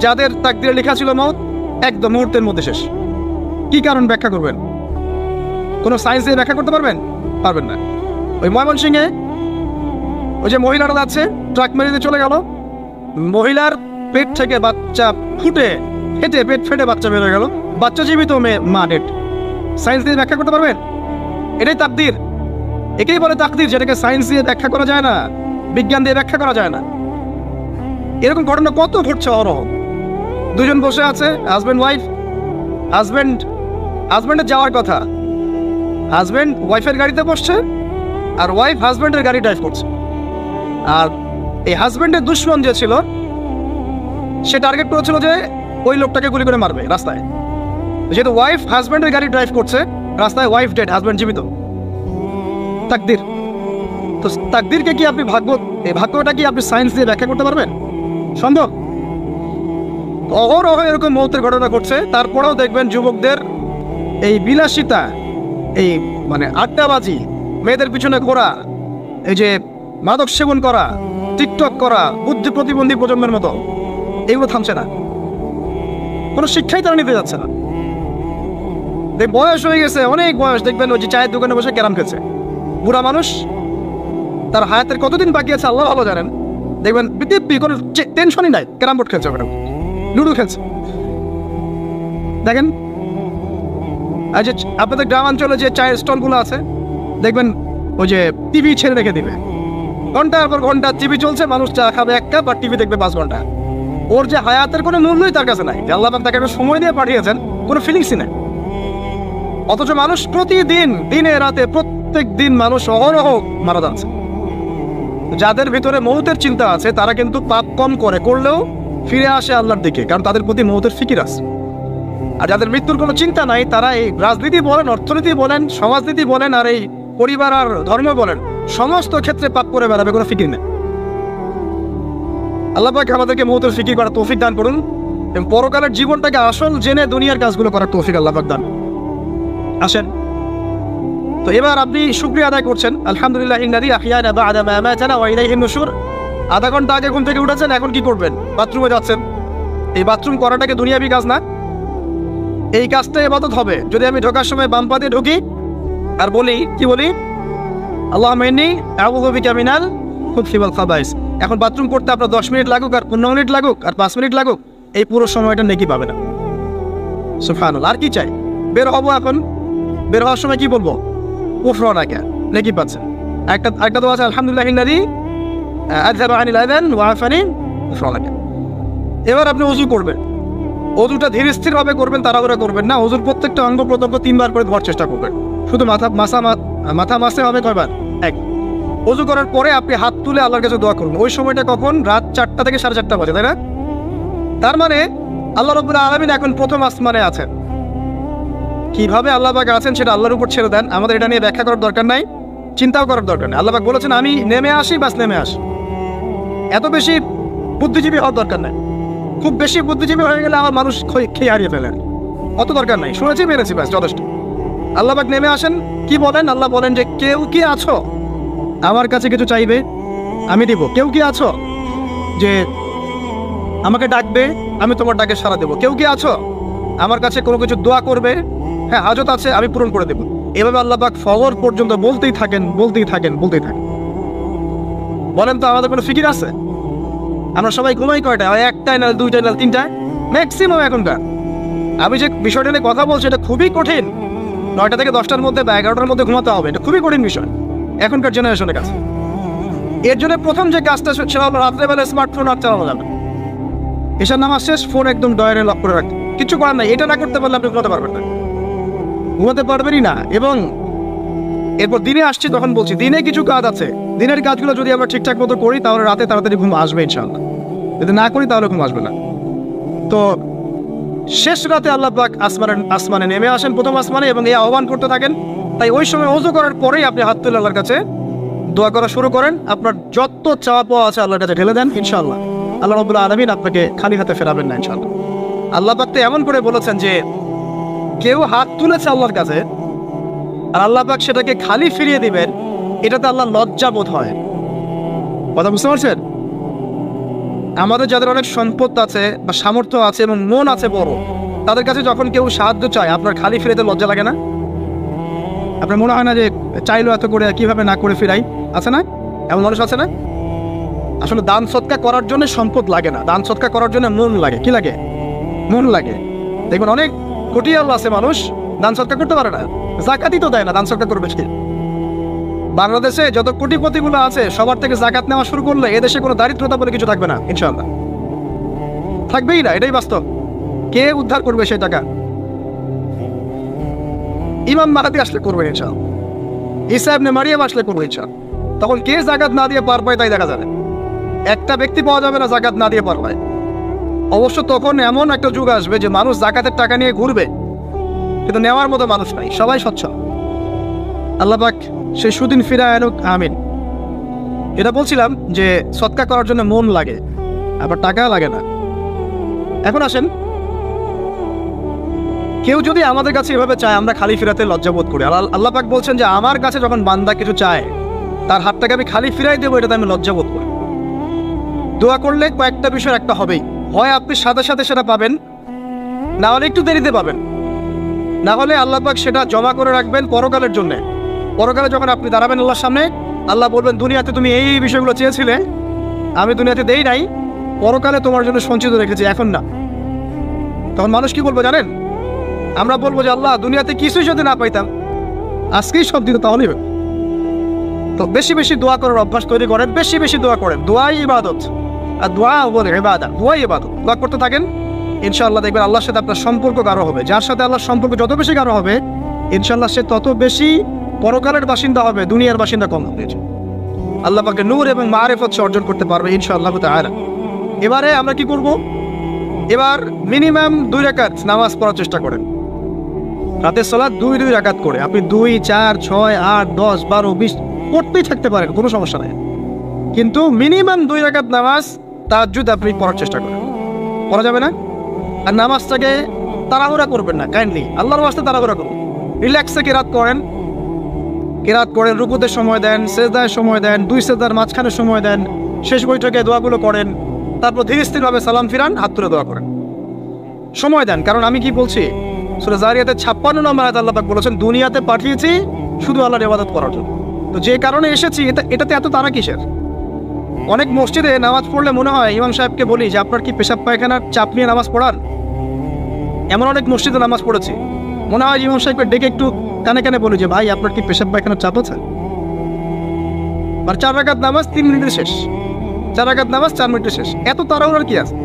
যাদের তাকদিরে লেখা ছিল মওত একদম মুহূর্তের মধ্যে শেষ। কি কারণ ব্যাখ্যা করবেন? কোনো সায়েন্স দিয়ে ব্যাখ্যা করতে পারবেন? পারবেন না। ওই ময়মনসিংহে ওই যে মহিলারা যাচ্ছে, ট্রাক মেরে চলে গেল, মহিলার পেট থেকে বাচ্চা ফেটে পেট ফেটে বাচ্চা বের হয়ে গেল, বাচ্চা জীবিত, মা ডেড। সায়েন্স দিয়ে ব্যাখ্যা করতে পারবেন? এটাই তাকদির, একেই বলে তাকদির, যেটাকে সায়েন্স দিয়ে ব্যাখ্যা করা যায় না, বিজ্ঞান দিয়ে ব্যাখ্যা করা যায় না। এরকম ঘটনা কত ঘটছে অহরহ। দুজন বসে আছে, হাজব্যান্ড ওয়াইফ, হাজব্যান্ডের যাওয়ার কথা, হাজব্যান্ড ওয়াইফের গাড়িতে বসছে, আর ওয়াইফ হাজব্যান্ডের গাড়ি ড্রাইভ করছে। আর এই হাজব্যান্ডের দুশ্মন যে ছিল, সে টার্গেট করেছিল যে ওই লোকটাকে গুলি করে মারবে রাস্তায়। যেহেতু ওয়াইফ হাজব্যান্ডের গাড়ি ড্রাইভ করছে, রাস্তায় ওয়াইফ ডেড, হাজব্যান্ড জীবিত। তাকদির। তো তাকদিরকে কি আপনি এই ভাগ্যটা কি আপনি সায়েন্স দিয়ে ব্যাখ্যা করতে পারবেন? সম্ভব? অহরহ এরকম মৌতের ঘটনা ঘটছে। তারপরেও দেখবেন যুবকদের এই বিলাসিতা, এই মানে আড্ডাবাজি, মেয়েদের পিছনে ঘোরা, এই যে মাদক সেবন করা, টিকটক করা, বুদ্ধি প্রতিবন্ধী প্রজন্মের মতো, এগুলো থামছে না। কোনো শিক্ষাই তারা নিতে যাচ্ছে না। বয়স হয়ে গেছে, অনেক বয়স, দেখবেন ওই যে চায়ের দোকানে বসে ক্যারাম খেলছে। বুড়া মানুষ, তার হায়াতের কতদিন বাকি আছে আল্লাহ ভালো জানেন। দেখবেন দিব্যি কোনো টেনশনই নাই, ক্যারাম বোর্ড খেলছে, ওখানে লুডো খেলছে। দেখেন আর যে আপনাদের গ্রামাঞ্চলে যে চায়ের স্টলগুলো আছে, দেখবেন ওই যে টিভি ছেড়ে রেখে দিবে, ঘন্টার পর ঘন্টা টিভি চলছে, মানুষ চা খাবে 1 কাপ আর টিভি দেখবে 5 ঘন্টা। ওর যে হায়াতের কোনো মূল্যই তার কাছে নাই, যে আল্লাহ পাক তাকে একটা সময় দিয়ে পাঠিয়েছেন, কোনো ফিলিংসই নাই। অথচ মানুষ প্রতিদিন, দিনে রাতে, প্রত্যেক দিন মানুষ অহরহ মারা যাচ্ছে। যাদের ভিতরে মৌতের চিন্তা আছে তারা কিন্তু পাপ কম করলেও ফিরে আসে আল্লাহর দিকে, কারণ তাদের প্রতি মৌতের ফিকির আছে। আর যাদের মৃত্যুর কোনো চিন্তা নাই, তারা এই রাজনীতি বলেন, অর্থনীতি বলেন, সমাজনীতি বলেন, আর এই পরিবার আর ধর্ম বলেন, সমস্ত ক্ষেত্রে পাপ করে বেড়াবে, কোনো ফিকির নেই। আল্লাহ পাক আমাদেরকে মৌতের ফিকির করার তৌফিক দান করুন এবং পরকালের জীবনটাকে আসল জেনে দুনিয়ার কাজগুলো করার তৌফিক আল্লাহ পাক দান। আসেন, তো এবার আপনি শুকরিয়া আদায় করছেন, আলহামদুলিল্লাহ ইন্নাদি আহইয়ানা বা'দা মা আমাতানা ওয়া ইলাইহিন নুশুর। আধা ঘন্টা আগে ঘুম থেকে উঠেছেন, এখন কি করবেন? বাথরুমে যাচ্ছেন। এই বাথরুম করাটাকে দুনিয়াবি কাজ না, এই কাজটা ইবাদত হবে যদি আমি ঢোকার সময় বাম পা দিয়ে ঢুকি আর বলি, কি বলি? আল্লাহুম্মা ইন্নী আউযু বিকা মিনাল খুবসি ওয়াল খাবাইস। এখন বাথরুম করতে আপনার 10 মিনিট লাগুক আর 15 মিনিট লাগুক আর 5 মিনিট লাগুক, এই পুরো সময়টা নেকি পাবে না। সুবহানাল্লাহ। আর কি চাই? বের হবো, এখন বের হওয়ার সময় কি বলবো? উফরানাকা, নেকি পাচ্ছেন। একটা দোয়া আছে, আলহামদুলিল্লাহ ইল্লাযী আযহাবা আনিল আযান ওয়া আফানি উফরানাকা। এবার আপনি ওযু করবেন। ওযুটা ধীরে স্থিরভাবে করবেন, তাড়াহুড়া করবেন না। ওযুর প্রত্যেকটা অঙ্গ প্রত্যঙ্গ 3 বার করে ধোয়ার চেষ্টা করবেন। শুধু মাথা মাসে হবে কয়বার? 1। ওযু করার পরে আপনি হাত তুলে আল্লাহর কাছে দোয়া করুন। ওই সময়টা কখন? রাত 4টা থেকে 4:30 বাজে, তাই না? তার মানে আল্লাহ রাব্বুল আলামিন এখন প্রথম আসমানে আছেন। কিভাবে আল্লাহ পাক আছেন সেটা আল্লাহর উপর ছেড়ে দেন, আমাদের এটা নিয়ে ব্যাখ্যা করার দরকার নাই, চিন্তাও করার দরকার নেই। আল্লাহ পাক বলেছেন আমি নেমে আসি, বাস নেমে আসি। এত বেশি বুদ্ধিজীবী হওয়ার দরকার নাই। খুব বেশি বুদ্ধিজীবী হয়ে গেলে আমার মানুষ খেয়ে হারিয়ে ফেলে, অত দরকার নাই। শুনেছি, মেরেছি, ব্যাস যথেষ্ট। আল্লাহ পাক নেমে আসেন, কি বলেন? আল্লাহ বলেন যে কেউ কি আছো আমার কাছে কিছু চাইবে, আমি দিব। কেউ কি আছো যে আমাকে ডাকবে, আমি তোমার ডাকে সাড়া দেবো? কেউ কি আছো আমার কাছে কোনো কিছু দোয়া করবে? হ্যাঁ, হাজত আছে, আমি পূরণ করে দেবো। এভাবে আল্লাহ পাক ফজর পর্যন্ত বলতেই থাকেন। বলেন তো আমাদের কোনো ফিকির আছে? আমরা সবাই ঘুমাই কয়টা? 1টায় না 2টায় না 3টায় ম্যাক্সিমাম এখনকার। আমি যে বিষয়টা নিয়ে কথা বলছি এটা খুবই কঠিন। 9টা থেকে 10টার মধ্যে বা 11টার মধ্যে ঘুমাতে হবে, এটা খুবই কঠিন বিষয় এখনকার জেনারেশনের কাছে। এর জন্য প্রথম যে কাজটা সেটা হলো রাত্রেবেলা স্মার্টফোন আর চালানো যাবে। এসার নামাজ শেষ, ফোন একদম ডয়ারে লক করে রাখতে, কিছু করার নাই। এটা না করতে পারলে আপনি ঘুমাতে পারবেনই না। এবং এরপর দিনে আসছি, তখন বলছি দিনে কিছু কাজ আছে, দিনের কাজগুলো যদি আমরা ঠিকঠাক মতো করি তাহলে রাতে তাড়াতাড়ি ঘুম আসবে ইনশাআল্লাহ। যদি না করি তাহলে ঘুম আসবে না। তো শেষ রাতে আল্লাহ পাক আসমানে নেমে আসেন, প্রথম আসমানে, এবং এই আহ্বান করতে থাকেন। তাই ওই সময় ওযু করার পরেই আপনি হাত তুলে আল্লাহর কাছে দোয়া করা শুরু করেন। আপনার যত চাওয়া পাওয়া আছে আল্লাহর কাছে ঢেলে দেন, ইনশাআল্লাহ আল্লাহ রাব্বুল আলামিন আপনাকে খালি হাতে ফেরাবেন না ইনশাআল্লাহ। আল্লাহ পাক তো এমন করে বলেছেন যে কেউ হাত তুলেছে আল্লাহর কাছে আর আল্লাহ পাক সেটাকে খালি ফিরিয়ে দিবেন, এটাতে আল্লাহ লজ্জা বোধ হয়। কথা বুঝতে পারছেন? আমাদের যাদের অনেক সম্পদ আছে বা সামর্থ্য আছে এবং মন আছে বড়, তাদের কাছে যখন কেউ সাহায্য চায় আপনার খালি ফিরেতে লজ্জা লাগে না? আপনার মনে হয় না যে চাইলো এত করে কিভাবে না করে ফিরাই? আছে না এমন মানুষ? আছে না? আসলে দান সৎকার করার জন্য সম্পদ লাগে না, দান সৎকার করার জন্য মন লাগে। কি লাগে? মন লাগে। দেখবেন অনেক কোটি আল্লাহ আছে মানুষ দান সৎকার করতে পারে না, জাকাতই তো দেয় না, দান সৎকার করবে কি? বাংলাদেশে যত কোটিপতিগুলো আছে সবার থেকে জাকাত নেওয়া শুরু করলে এদেশে কোনো দারিদ্রতা বলে কিছু থাকবে না ইনশাআল্লাহ, থাকবেই না। এটাই বাস্তব। কে উদ্ধার করবে সেই টাকা? ইমাম মাহাদি আসলে করবে ইনশাআল্লাহ, ঈসা ইবনে মারিয়াম আসলে করবে ইনশাআল্লাহ। তখন কে জাকাত না দিয়ে পার পায় তাই দেখা যাবে। একটা ব্যক্তি পাওয়া যাবে না জাকাত না দিয়ে পার পায়। অবশ্য তখন এমন একটা যুগ আসবে যে মানুষ যাকাতের টাকা নিয়ে ঘুরবে, কিন্তু নেওয়ার মতো মানুষ নাই, সবাই সচ্ছল। আল্লাহ পাক সেই সুদিন ফিরায় আনুক, আমিন। এটা বলছিলাম যে সদকা করার জন্য মন লাগে, আবার টাকা লাগে না। এখন আসেন, কেউ যদি আমাদের কাছে এভাবে চায়, আমরা খালি ফিরাতে লজ্জাবোধ করি। আল্লাহ পাক বলছেন যে আমার কাছে যখন বান্দা কিছু চায়, তার হাতটাকে আমি খালি ফিরাই দেবো, এটাতে আমি লজ্জাবোধ করি। দোয়া করলে কয়েকটা বিষয় একটা হবেই, হয় আপনি সাথে সাথে সেটা পাবেন, না হলে একটু দেরিতে পাবেন, না হলে আল্লাহ পাক সেটা জমা করে রাখবেন পরকালের জন্যে। পরকালে যখন আপনি দাঁড়াবেন আল্লাহর সামনে, আল্লাহ বলবেন দুনিয়াতে তুমি এই বিষয়গুলো চেয়েছিলে, আমি দুনিয়াতে দেই নাই, পরকালে তোমার জন্য সঞ্চিত রেখেছি, এখন না। তখন মানুষ কি বলবো জানেন? আমরা বলবো যে আল্লাহ দুনিয়াতে কিছুই যদি না পাইতাম, আজকেই সব দিত, তাহলেই হবে। তো বেশি বেশি দোয়া করার অভ্যাস তৈরি করেন, বেশি বেশি দোয়া করেন। দোয়াই ইবাদত, আর দোয়া বলে ইবাদত, দোয়াই ইবাদত। দোয়া করতে থাকেন, ইনশাআল্লাহ দেখবেন আল্লাহর সাথে আপনার সম্পর্ক গাঢ় হবে। যার সাথে আল্লাহর সম্পর্ক যত বেশি গাঢ় হবে, ইনশাআল্লাহ সে তত বেশি পরকালের বাসিন্দা হবে, দুনিয়ার বাসিন্দা কম হবে। আল্লাহ পাকে নূর এবং মারিফত অর্জন করতে পারবে ইনশাআল্লাহ তাআলা। এবারে আমরা কি করব? এবার মিনিমাম 2 রাকাত নামাজ পড়ার চেষ্টা করেন। রাতের সালাত 2 রাকাত করে আপনি 2, 4, 6, 8, 10, 12, 20 পড়তেই থাকতে পারেন, কোনো সমস্যা নাই। কিন্তু মিনিমাম 2 রাকাত নামাজ তাহাজ্জুদ আপনি পড়ার চেষ্টা করেন। পড়া যাবে না? আর নামাজটাকে তাড়াহুড়া করবেন না, কাইন্ডলি আল্লাহর ওয়াস্তে তাড়াহুড়া করুন। রিল্যাক্সে কেরাত করেন, রুকুতে সময় দেন, সেজদায় সময় দেন, 2 সেজদার মাঝখানে সময় দেন, শেষ বৈঠকে দোয়াগুলো করেন, তারপর ধীরে স্থিরভাবে সালাম ফিরান, হাত তুলে দোয়া করেন, সময় দেন। কারণ আমি কি বলছি, সূরা যারিয়াতে 56 নম্বর আয়াতে আল্লাহ পাক বলেছেন দুনিয়াতে পাঠিয়েছি শুধু আল্লাহর ইবাদত করার জন্য। তো যে কারণে এসেছি, এটাতে এত তাড়া কিসের? অনেক মসজিদে নামাজ পড়লে মনে হয় ইমাম সাহেবকে বলি যে আপনার কি পেশাব পায়খানার চাপ নিয়ে নামাজ পড়ান? এমন অনেক মসজিদে নামাজ পড়েছি, মনে হয় ইমাম সাহেবকে ডেকে একটু কানে কানে বলি যে ভাই আপনার কি পেশাব পায়খানার চাপ আছে? আর 4 রাকাত নামাজ 3 মিনিটে শেষ, 4 রাকাত নামাজ 4 মিনিটে শেষ, এত তাড়াহুড়ার কি আছে?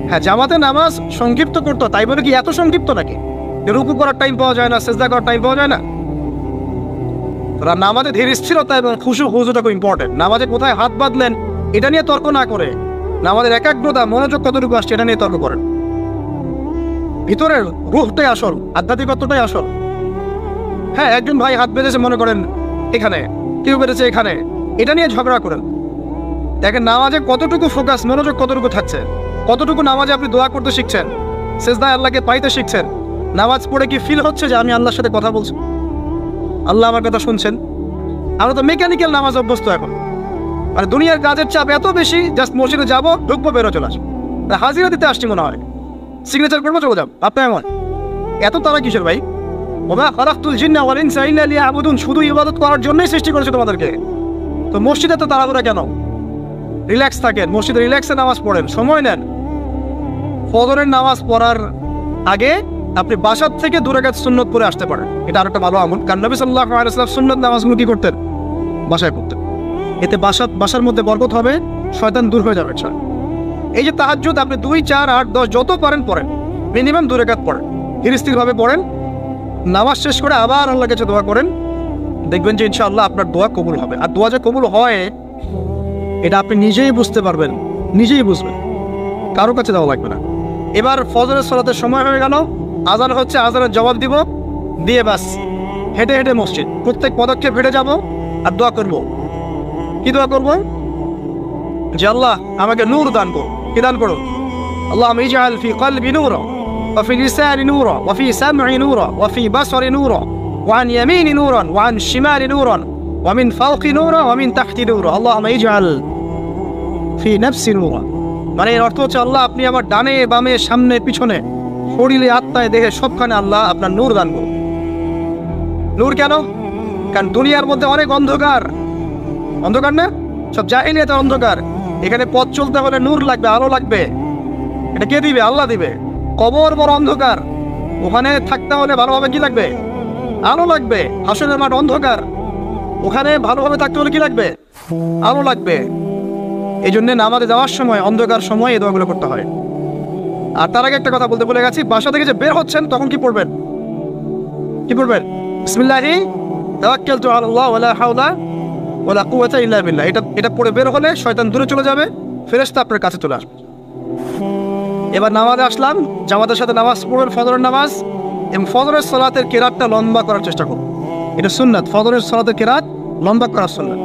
হ্যাঁ, জামাতে নামাজ সংক্ষিপ্ত করতো, তাই বলে কি এত সংক্ষিপ্ত নাকি রুকু করার টাইম পাওয়া যায় না, সেজদা করার টাইম পাওয়া যায় না? নামাজে ধীর স্থিরতা এবং খুশুটা খুব ইম্পর্টেন্ট। নামাজে কোথায় হাত বাঁধলেন এটা নিয়ে তর্ক না করে, নামাজের একাগ্রতা, মনোযোগ কতটুকু আসছে এটা নিয়ে তর্ক করেন। ভিতরের রূহটাই আসল, আধ্যাত্মিকত্বটাই আসল। হ্যাঁ, একজন ভাই হাত বেঁধেছে মনে করেন এখানে, কেউ বেঁধেছে এখানে, এটা নিয়ে ঝগড়া করেন। দেখেন নামাজে কতটুকু ফোকাস, মনোযোগ কতটুকু থাকছে, কতটুকু নামাজে আপনি দোয়া করতে শিখছেন, সেজদায় আল্লাহকে পাইতে শিখছেন। নামাজ পড়ে কি ফিল হচ্ছে যে আমি আল্লাহর সাথে কথা বলছি, আল্লাহ আমার কথা শুনছেন? আমরা তো মেকানিক্যাল নামাজ অভ্যস্ত এখন। আর দুনিয়ার কাজের চাপ এত বেশি, জাস্ট মসজিদে যাবো, ঢুকবো, বেরো, চলে আসবো, হাজিরা দিতে আসছি মনে হয়, সিগনেচার করবো, চলে যাবো। আপনার এমন এত তারা কিসের ভাই? ওমা খালাকতুল জিন্না ওয়াল ইনসা ইল্লা লিয়াবুদুন, শুধু ইবাদত করার জন্যই সৃষ্টি করেছে তোমাদেরকে। তো মসজিদে তো তাড়াহুড়া কেন? রিল্যাক্স থাকেন, মসজিদে রিল্যাক্সে নামাজ পড়েন, সময় নেন। ফজরের নামাজ পড়ার আগে আপনি বাসার থেকে 2 রাকাত সুন্নত পড়ে আসতে পারেন, এটা আরেকটা ভালো আমল। কারণ নবী সাল্লাল্লাহু আলাইহি ওয়াসাল্লাম সুন্নত নামাজগুলো কি করতেন? বাসায় পড়তেন। এতে বাসার মধ্যে বরকত হবে, শয়তান দূর হয়ে যাবে। এই যে তাহাজ্জুদ আপনি 2, 4, 8, 10 যত পারেন পড়েন, মিনিমাম 2 রাকাত পড়েন, ধীর স্থিরভাবে পড়েন। নামাজ শেষ করে আবার আল্লাহর কাছে দোয়া করেন, দেখবেন যে ইনশাআল্লাহ আপনার দোয়া কবুল হবে। আর দোয়া যে কবুল হয় এটা আপনি নিজেই বুঝতে পারবেন, নিজেই বুঝবেন, কারো কাছে দেওয়া লাগবে না। এবার ফজরের সালাতের সময় হয়ে গেল, আজান হচ্ছে, আজানের জবাব দিব, দিয়ে বাস হেঁটে হেঁটে মসজিদ, প্রত্যেক পদক্ষেপ হেঁটে যাব আর দোয়া করব। কি দোয়া করব? যে আল্লাহ আমাকে নূর দান করো। কি দান করো? আল্লাহুম্মা ইজআল ফি কলবি নূরা ওয়া ফি লিসানি নূরা ওয়া ফি সামঈ নূরা ওয়া ফি বাসরি নূরা ওয়া আন ইয়ামিনি নূরান ওয়া আন শিমালি নূরান ওয়া মিন ফাওকি নূরা ওয়া মিন তাহতি নূরা আল্লাহুম্মা ইজআল ফি নাফসি নূরা। মানে এর অর্থ হচ্ছে আল্লাহ আপনি আমার ডানে বামে সামনে পিছনে শরীরে আত্মায় দেহে সবখানে আল্লাহ আপনার নূর দান করুন। নূর কেন? কারণ দুনিয়ার মধ্যে অনেক অন্ধকার, অন্ধকার না, সব জাহিলিয়াতের অন্ধকার। এখানে পথ চলতে হলে নূর লাগবে, আলো লাগবে। এটা কে দিবে? আল্লাহ দিবে। কবর বড় অন্ধকার, ওখানে থাকতে হলে ভালোভাবে কি লাগবে? আলো লাগবে। হাসরের মাঠ অন্ধকার, ওখানে ভালোভাবে থাকতে হলে কি লাগবে? আলো লাগবে। এই জন্য নামাজে যাওয়ার সময়, অন্ধকার সময় এই দোয়াগুলো করতে হয়। আর তার আগে একটা কথা বলতে ভুলে গেছি, বাসা থেকে যে বের হচ্ছেন তখন কি পড়বেন? কি পড়বেন? বিসমিল্লাহি তাওয়াক্কালতু আলাল্লাহ ওয়ালা হাওলা ওয়ালা কুওয়াতা ইল্লা বিল্লাহ। এটা পড়ে বের হলে শয়তান দূরে চলে যাবে, ফেরেশতা আপনার কাছে চলে আসবে। এবার নামাজে আসলাম, জামাতের সাথে নামাজ পড়বেন, ফজরের নামাজ, এবং ফজরের সালাতের কেরাতটা লম্বা করার চেষ্টা করুন। এটা সুন্নাত, ফজরের সালাতের কেরাত লম্বা করার সুন্নাত।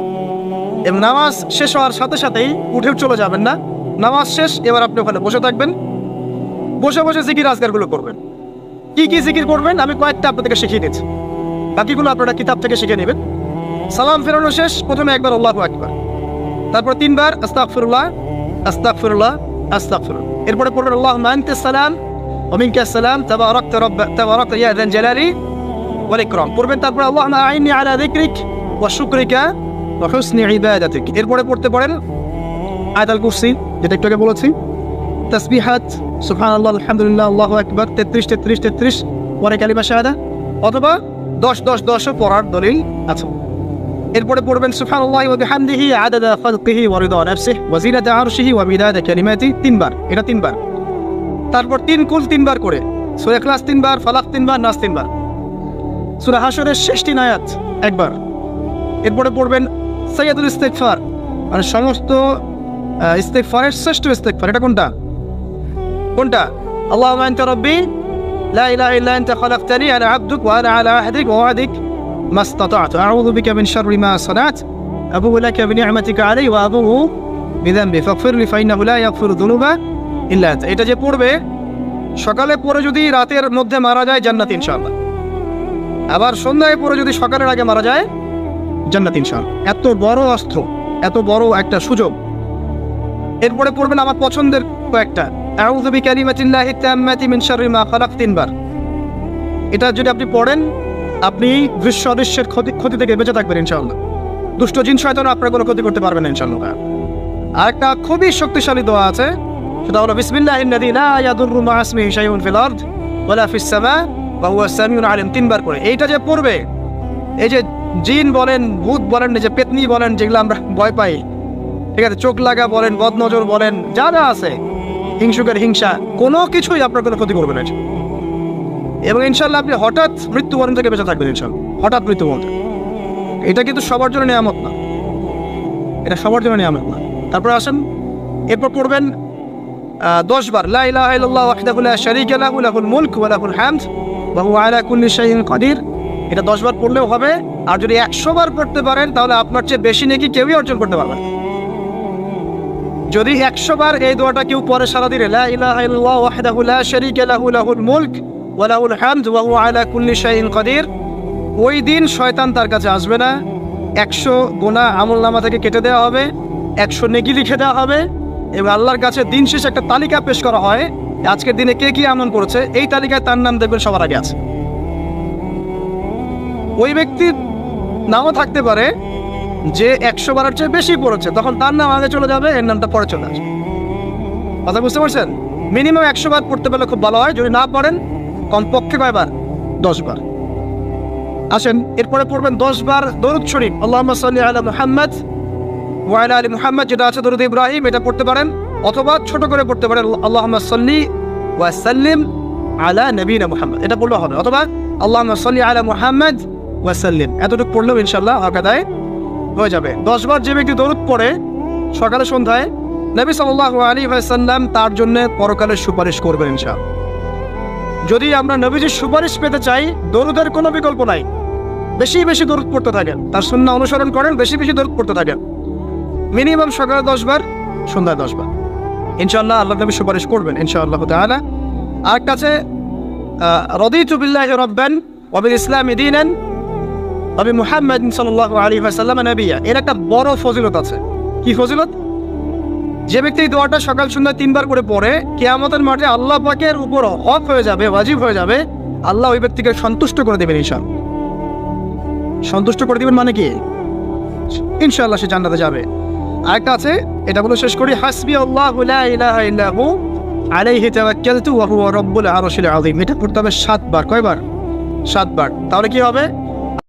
এবং নামাজ শেষ হওয়ার সাথে সাথেই উঠে চলে যাবেন না, নামাজ শেষ এবার আপনি ওখানে বসে থাকবেন, বসে বসে জিকির আজকারগুলো করবেন। কি কি জিকির করবেন আমি কয়েকটা আপনাদেরকে শিখিয়ে দিচ্ছি, বাকিগুলো আপনারা কিতাব থেকে শিখে নেবেন। সালাম ফেরানো শেষ, প্রথমে একবার আল্লাহু আকবার, তারপর 3 বার আস্তাগফিরুল্লাহ আস্তাগফিরুল্লাহ আস্তাগফিরুল্লাহ, এরপরে পড়বেন আল্লাহুম্মা আনতাস সালাম ওয়া মিনকাস সালাম তাবারাকতা ইয়া যাল জালালি ওয়াল ইকরাম পড়বেন। তারপর আল্লাহুম্মা আইন্নি আলা যিকরিক ওয়া শুকরিকা ওয়া হুসনি ইবাদাতিক। এরপরে পড়তে পারেন আয়াতুল কুরসি, যেটা একটু আগে বলেছি, তাসবিহাত সুবহানাল্লাহ আলহামদুলিল্লাহ আল্লাহু আকবার 33 33 33 পরে কালিমা শাহাদা, অথবা 10 10 10 পড়ার দলিল আছে। এরপরে পড়বেন সুবহানাল্লাহি ওয়া বিহামদিহি আদাদা খালকিহি ওয়া রিদা নাফসিহি ওয়া জিনাতা আরশিহি ওয়া মিদাদা কালিমাতি 3 বার, এটা 3 বার। তারপর 3 কুল 3 বার করে, সূরা ইখলাস 3 বার, ফালাক 3 বার, নাস 3 বার, সূরা হাশরের শেষ 3 আয়াত একবার। এরপরে পড়বেন সাইয়্যিদুল ইস্তিগফার, মানে সমস্ত ইস্তিগফারের শ্রেষ্ঠ ইস্তিগফার। এটা কোনটা কোনটা? আল্লাহুম্মা আনতা রাব্বি লা ইলাহা ইল্লা আনতা খালাকতানি আনা আবদুক ওয়া আনা আলা আহদিক ওয়া ওয়াদিক মাস্তাতা'তু আউযু বিকা মিন শাররি মা সানা'তু আবুউ লাকা বিনি'মাতিকা আলাইয়া ওয়া আবুউ বিযানবি ফাগফিরলি ফাইন্নাহু লা ইয়াগফিরু যুনুবা ইল্লা আনতা। এটা যে পড়বে সকালে পড়ে যদি রাতের মধ্যে মারা যায় জান্নাত ইনশাআল্লাহ, আবার সন্ধ্যায় পড়ে যদি সকালের আগে মারা যায় জান্নাত ইনশাআল্লাহ। এত বড় অস্ত্র, এত বড় একটা সুযোগ। এরপরে পড়বেন আমার পছন্দের কয়েকটা, আউযু বিকালিমাতিল্লাহি তাম্মাতি মিন শাররি মা খালাক 3 বার। এটা যদি আপনি পড়েন আপনি বিশ্ব অদৃশ্যের ক্ষতি থেকে বেঁচে থাকবেন ইনশাআল্লাহ। দুষ্ট জিন শয়তান আপনার কোনো ক্ষতি করতে পারবে না ইনশাআল্লাহ। আরেকটা খুবই শক্তিশালী দোয়া আছে, সেটা হলো বিসমিল্লাহিল্লাযী লা ইয়াদুররু মা ইসমিহি শাইউন ফিল আরদ ওয়ালা ফিস সামা ওয়া হুয়াস সামিউল আলিম 3 বার করে। এইটা যে পড়বে, এই যে জিন বলেন, ভূত বলেন, যে পেতনি বলেন, যেগুলো আমরা ভয় পাই, ঠিক আছে, চোখ লাগা বলেন, বদনজর বলেন, যা যা আছে, হিংসুকের হিংসা, কোনো কিছুই আপনার কোনো ক্ষতি করবে না। এবং ইনশাআল্লাহ আপনি হঠাৎ মৃত্যুবরণ থেকে বেঁচে থাকবেন ইনশাআল্লাহ, হঠাৎ মৃত্যুবরণ। এটা কিন্তু সবার জন্য নিয়ামত না, এটা সবার জন্য নিয়ামত না। তারপর আসেন, এরপর পড়বেন 10 বার লা ইলাহা ইল্লাল্লাহু ওয়াহদাহু লা শারীকা লাহু লাহুল মুলক ওয়া লাহুল হামদ ওয়া হুয়া আলা কুল্লি শাইইন কাদির। এটা 10 বার পড়লেও হবে। আর যদি 100 বার পড়তে পারেন তাহলে আপনার চেয়ে বেশি নেকি কেউই অর্জন করতে পারবে না। যদি 100 বার এই দোয়াটা কেউ পড়ে সারা দিনে, লা ইলাহা ইল্লাল্লাহু ওয়াহদাহু লা শারীকা লাহু লাহুল মুলক ওয়া লাহুল হামদ ওয়া হুয়া আলা কুল্লি শাইইন কাদির, ওই দিন শয়তান তার কাছে আসবে না। 100 গুনাহ আমলনামা থেকে কেটে দেওয়া হবে, 100 নেকি লিখে দেওয়া হবে, এবং আল্লাহর কাছে দিন শেষে একটা তালিকা পেশ করা হয়, আজকের দিনে কে কি আমল করেছে, এই তালিকায় তার নাম দেখবেন সবার আগে আছে। ওই ব্যক্তির নামও থাকতে পারে যে 100 বারের চেয়ে বেশি পড়েছে, তখন তার নাম আগে চলে যাবে, এর নামটা পরে চলে আসবে। কথা বুঝতে পারছেন? মিনিমাম 100 বার পড়তে পারলে খুব ভালো হয়। যদি না পড়েন কমপক্ষে কয়বার? 10 বার। আসেন, এরপরে পড়বেন 10 বার দরুদ শরীফ, আল্লাহুম্মা সাল্লি আলা মুহাম্মদ ওয়া আলা আলি মুহাম্মদ, যেটা আছে দরুদ ইব্রাহিম, এটা পড়তে পারেন, অথবা ছোট করে পড়তে পারেন আল্লাহুম্মা সাল্লি ওয়া সাল্লিম আলা নবিনা মুহাম্মদ, এটা পড়লেও হবে, অথবা আল্লাহুম্মা সাল্লি আলা মুহাম্মদ ওয়া সাল্লিম, এতটুকু পড়লেও ইনশাআল্লাহ আকাদায় হয়ে যাবে। 10 বার যে ব্যক্তি দরুদ পড়ে সকালে সন্ধ্যায়, নবী সাল্লাল্লাহু আলাইহি ওয়াসাল্লাম তার জন্য পরকালে সুপারিশ করবেন ইনশাআল্লাহ। যদি আমরা নবীজির সুপারিশ পেতে চাই, দরুদের কোনো বিকল্প নাই। বেশি বেশি দরুদ পড়তে থাকেন, তার সুন্নাহ অনুসরণ করেন, বেশি বেশি দরুদ পড়তে থাকেন, মিনিমাম সকালে 10 বার, সন্ধ্যায় 10 বার, ইনশাআল্লাহ আল্লাহ নবী সুপারিশ করবেন ইনশাআল্লাহ তাআলা। আর কাছে রাদিতু বিল্লাহি রাব্বান ওয়া বিল ইসলামি দীনান ওয়া বি মুহাম্মাদিন সাল্লাল্লাহু আলাইহি ওয়াসাল্লাম নবিয়্যা, এর একটা বড় ফজিলত আছে। কি ফজিলত? যে ব্যক্তি এই দোয়াটা সকাল সন্ধ্যা 3 বার করে পড়ে, কিয়ামতের মাঠে আল্লাহ পাকের উপর হক হয়ে যাবে, ওয়াজিব হয়ে যাবে, আল্লাহ ওই ব্যক্তিকে সন্তুষ্ট করে দেবেন ইনশাআল্লাহ। সন্তুষ্ট করে দিবেন মানে কি? ইনশাআল্লাহ সে জান্নাতে যাবে। আরেকটা আছে, এটা বলে শেষ করি, হাসবি আল্লাহু লা ইলাহা ইল্লা হু আলাইহি তাওয়াক্কালতু ওয়া হুয়া রাব্বুল আরশিল আযীম। এটা পড়তে হবে 7 বার। কয়বার? 7 বার। তাহলে কি হবে?